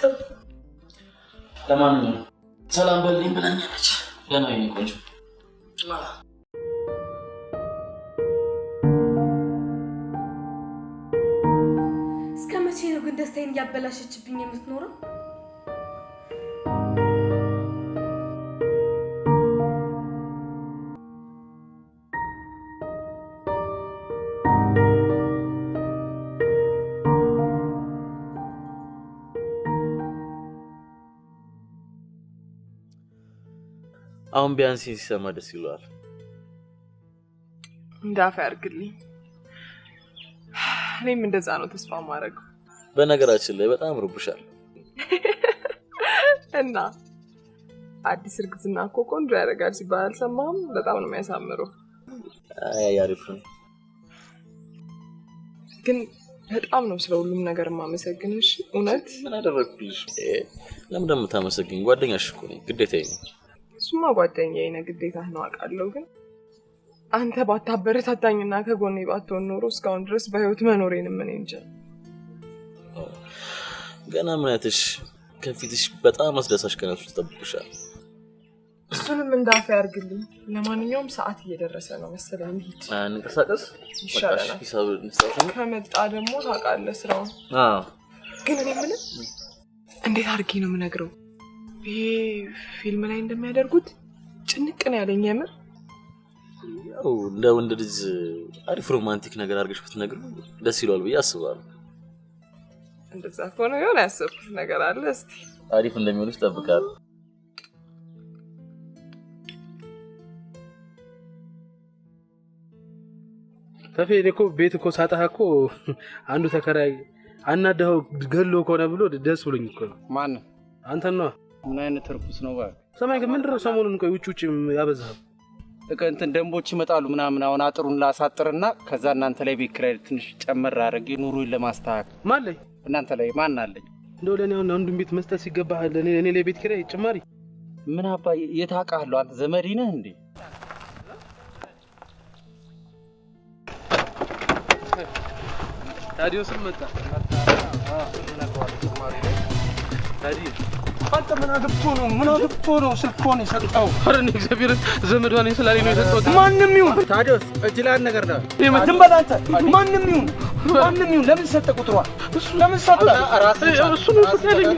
ለማንኛውም ሰላም በልኝ ብላኛለች። ገና የኔ ቆንጆ። እስከ መቼ ነው ግን ደስታዬን እያበላሸችብኝ የምትኖረው? አሁን ቢያንስ ሲሰማ ደስ ይላል። እንዳፈ ያርግልኝ። እኔም እንደዛ ነው ተስፋ ማድረግ። በነገራችን ላይ በጣም ርቡሻል እና አዲስ እርግዝና እኮ ቆንጆ ያደርጋል ሲባል አልሰማህም? በጣም ነው የሚያሳምረው። ያሪፍ ነው። ግን በጣም ነው ስለ ሁሉም ነገር የማመሰግንሽ። እውነት ምን አደረግኩልሽ? ለምን እንደምታመሰግኝ ጓደኛሽ እኮ ነኝ፣ ግዴታዬ ነው። እሱማ ጓደኛዬ ነው፣ ግዴታህ ነው አውቃለሁ። ግን አንተ ባታበረታታኝና ከጎኔ ባትሆን ኖሮ እስካሁን ድረስ በህይወት መኖሬንም እኔ እንጃ። ገና ምን አይተሽ ከፊትሽ በጣም አስደሳች ቀናቶች ተጠብቁሻል። እሱንም እንዳፈ ያርግልኝ። ለማንኛውም ሰዓት እየደረሰ ነው መሰለኝ፣ እንሂድ። እንቀሳቀስ ይሻላል። ሂሳብ እንስጣለን። ከመጣ ደግሞ ታውቃለህ ስራውን። ግን እኔ የምልህ እንዴት አድርጌ ነው የምነግረው? ይሄ ፊልም ላይ እንደሚያደርጉት ጭንቅ ነው ያለኝ የምር። ያው ለወንድ ልጅ አሪፍ ሮማንቲክ ነገር አድርገሽ ብትነግሪው ደስ ይላል ብዬ አስባለሁ። እንደዛ ከሆነ የሆነ ያሰብኩት ነገር አለ። እስቲ አሪፍ እንደሚሆንሽ እጠብቃለሁ። ተፈሪ እኮ ቤት እኮ ሳጣህ እኮ አንዱ ተከራይ አናደው ገሎ ከሆነ ብሎ ደስ ብሎኝ እኮ ነው። ማን ነው? አንተ ነው። ምን አይነት ተርኩስ ነው ባል? ሰማይ ግን ምንድነው ሰሞኑን ቆይ ውጭ ያበዛው? እንትን ደንቦች ይመጣሉ ምናምን። አሁን አጥሩን ላሳጥርና ከዛ እናንተ ላይ ቤት ኪራይ ትንሽ ጨመር አድርጌ ኑሮን ለማስተካከል። ማን ላይ? እናንተ ላይ ማን አለኝ? እንደው ለኔ አሁን አንዱን ቤት መስጠት ሲገባህ እኔ ላይ ቤት ኪራይ ጭማሪ ምን አባ የታውቃለሁ? አንተ ዘመዴ ነህ እንዴ? ታዲዮስም መጣ። ታዲዮስ አንተ ምን አገብቶ ነው ስልኮን የሰጠው? ኧረ እኔ እግዚአብሔር ዘመዷን ስላለኝ ነው የሰጠሁት። ማንም ይሁን ታዲዮስ እጅ ላይ ነገር ነው። ዝም በል አንተ። ማንም ይሁን ለምን ሰጠ? ቁጥሯ ለምን ሰጠ? እሱ ነው ስለኝ።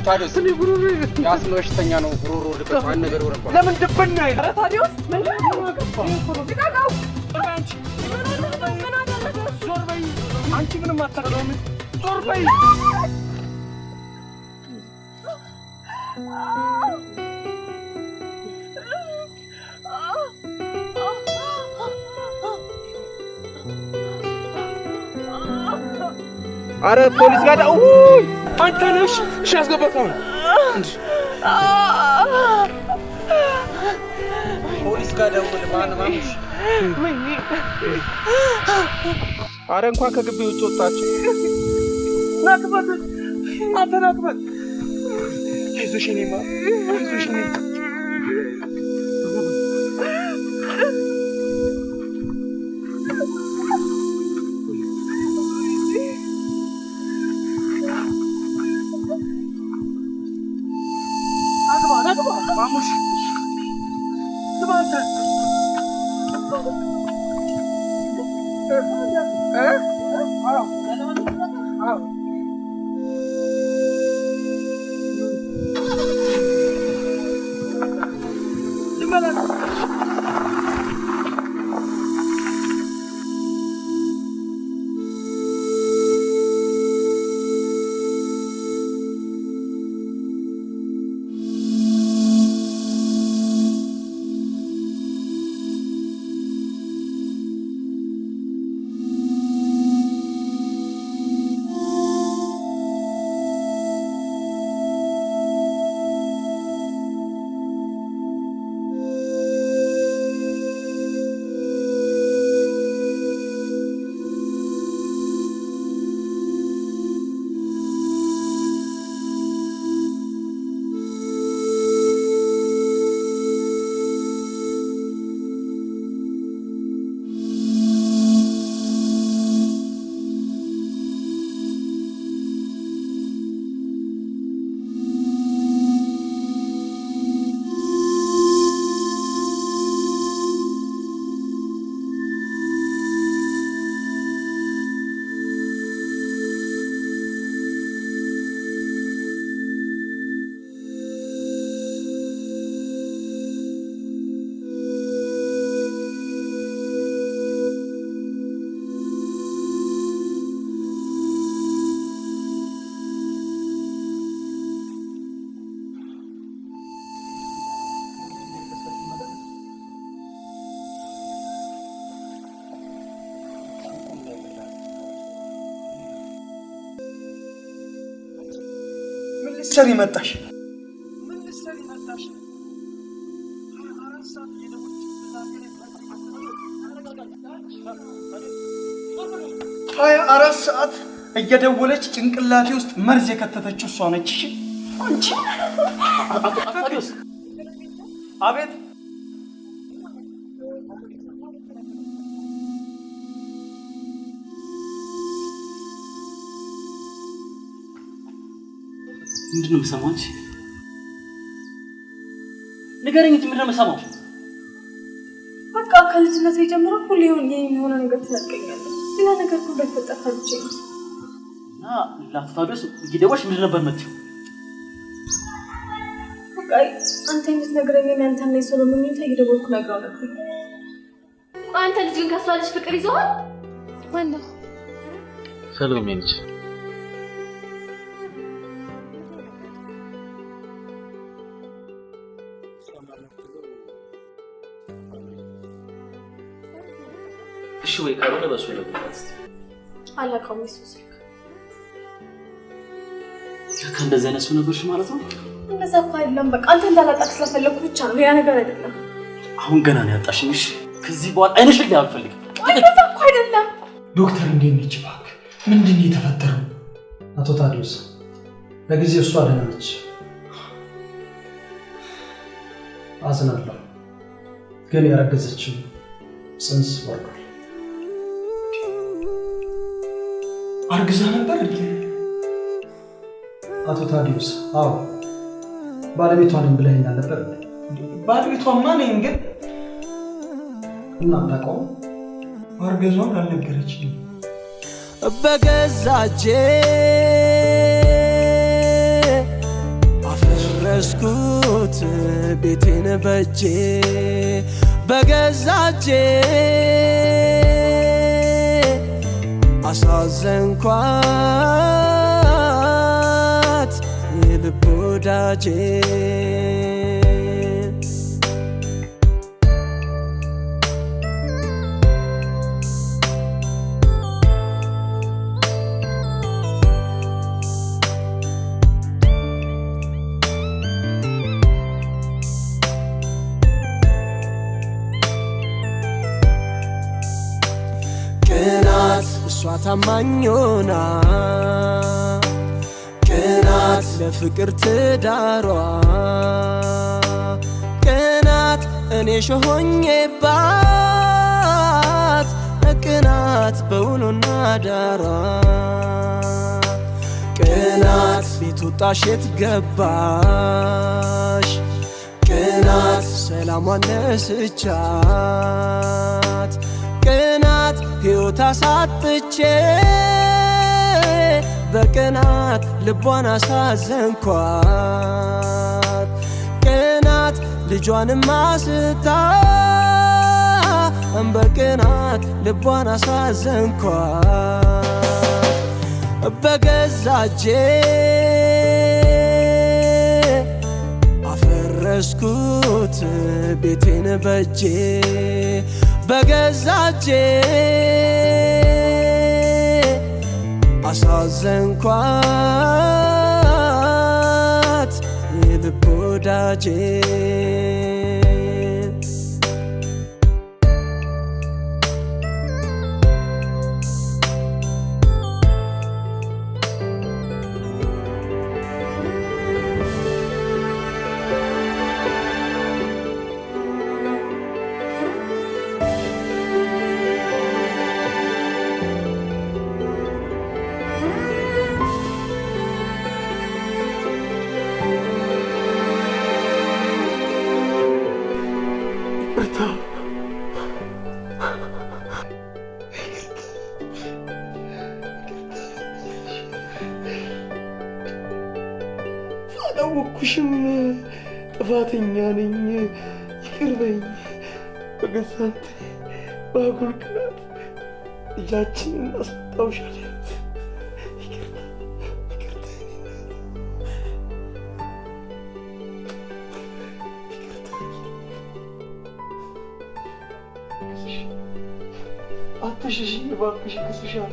ታዲዮስ እኔ ጉሩሩ ያስኖሽተኛ ነው። ጉሩሩ ልቀቅ። አንድ ነገር ወረቀ ለምን ድብና ይል? ኧረ ታዲዮስ ምን አገባው? ልቀቀው። ዞር በይ አንቺ ምንም አታውቂም። ዞር በይ። አረ ፖሊስ ጋር አንተ ነሽ? እሺ አስገባታው። ፖሊስ ጋር ደውል። ማንሽ? አረ እንኳን ከግቢ ውጭ ወጣች። ናክበት አንተ ናክበት። አይዞሽ እኔማ አይዞሽ እኔ ማሙሽ ግባታ ሰሪ መጣሽ አራት ሰዓት እየደወለች ጭንቅላቴ ውስጥ መርዝ የከተተችው እሷ ነች። አንቺ አታዲስ አቤት ምንድነው የምሰማው? አንቺ ንገረኝ፣ ምንድነው የምሰማው? በቃ ከልጅነቴ ጀምሮ ሁሌ የሆነ ነገር ትነቀኛለህ። ሌላ ነገር ሁሉ እንዳይፈጠር ፈልጬ ነው። እና ላፍታዶስ እየደወልሽ ምንድን ነበር የምትይው? በቃ አንተ የምትነግረኝን ያንተና የሰሎሞን ሁኔታ እየደወልኩ ነግረው ነበር። አንተ ልጅ ግን ከሷ ልጅ ፍቅር ይዘዋል? ማነው? ሰሎሜ ነች። እሺ ወይ ካልሆነ በሱ ለቁጣት አላውቀውም። ኢየሱስ ለካ እንደዚህ አይነት ሰው ነበርሽ ማለት ነው? እንደዛ እኮ አይደለም። በቃ አንተ እንዳላጣቅ ስለፈለኩ ብቻ ነው፣ ያ ነገር አይደለም። አሁን ገና ነው ያጣሽኝ። እሺ ከዚህ በኋላ አይነሽል ላይ አልፈልግም። እንደዛ እኮ አይደለም። ዶክተር እንዴት ነች? እባክህ ምንድን ነው የተፈጠረው? አቶ ታዲዮስ ለጊዜው እሷ ደህና ነች። አዝናለሁ፣ ግን ያረገዘችው ጽንስ ወርዷል። አርግዛ ነበር እንዴ? አቶ ታዲዮስ አዎ፣ ባለቤቷን ብለኸኛል ነበር እንዴ? ባለቤቷማ ነኝ፣ ግን እናታውቀው አርገዟን አልነገረችኝም። በገዛ እጄ አፈረስኩት ቤቴን በእጄ በገዛ እጄ አሳዘንኳት የልብ ወዳጄ ታማኞና ቅናት ለፍቅር ትዳሯ ቅናት እኔ ሾሆኜባት ቅናት በውሎና ዳሯ ቅናት ቤት ወጣሽ የት ገባሽ ቅናት ሰላሟን ነስቻት ቅናት ሕይወት አሳጥቼ በቅናት ልቧን አሳዘንኳት ቅናት ልጇንም አስታ በቅናት ልቧን አሳዘንኳት በገዛ እጄ አፈረስኩት ቤቴን በእጄ በገዛ እጄ አሳዘንኳት የልብ ወዳጄ አላወኩሽም ጥፋተኛ ነኝ ይቅር በይኝ በገዛ አንተ በአጉል ቅናት ልጃችንን አስወጣሁሻለሁ አትሽሽኝ እባክሽ እክስሻለሁ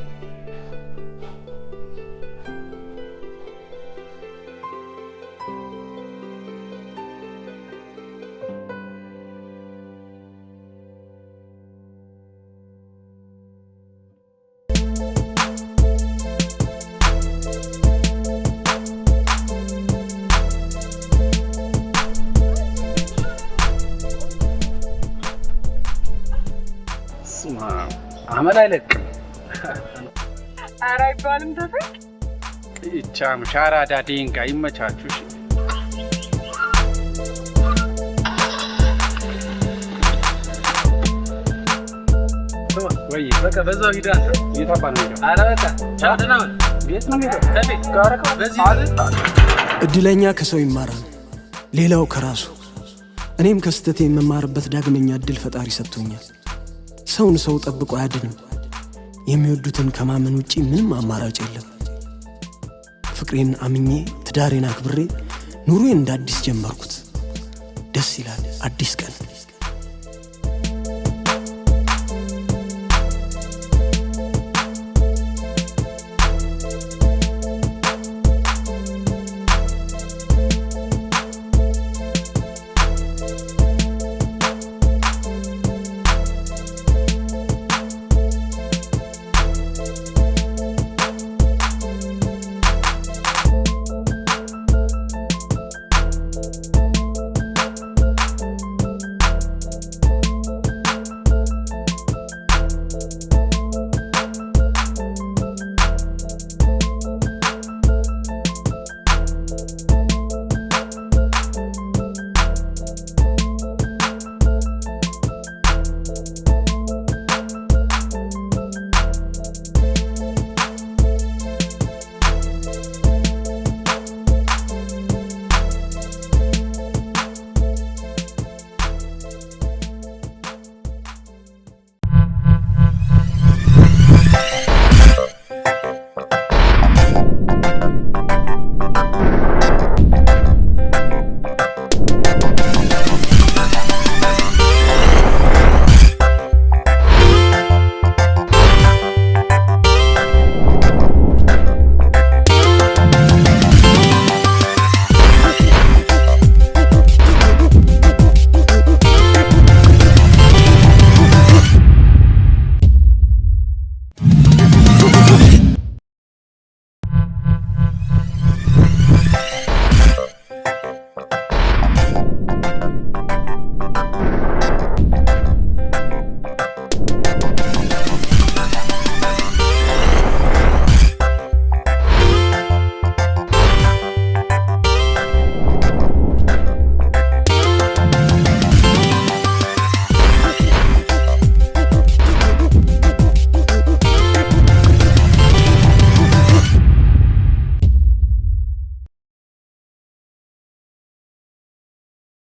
አመል አይለቅ ኧረ አይባልም ተፈቅ ይቻም ሻራዳ ዲንጋ ይመቻቹሽ ወይ በቃ በዛው ሂዳ የታባ ነው ኧረ በቃ ቻውደናው ቤት ነው ሄዶ ተፈቅ ጋራካ በዚህ እድለኛ ከሰው ይማራል ሌላው ከራሱ እኔም ከስተቴ የምማርበት ዳግመኛ እድል ፈጣሪ ሰጥቶኛል ሰውን ሰው ጠብቆ አያድንም የሚወዱትን ከማመን ውጪ ምንም አማራጭ የለም ፍቅሬን አምኜ ትዳሬን አክብሬ ኑሮዬን እንደ አዲስ ጀመርኩት ደስ ይላል አዲስ ቀን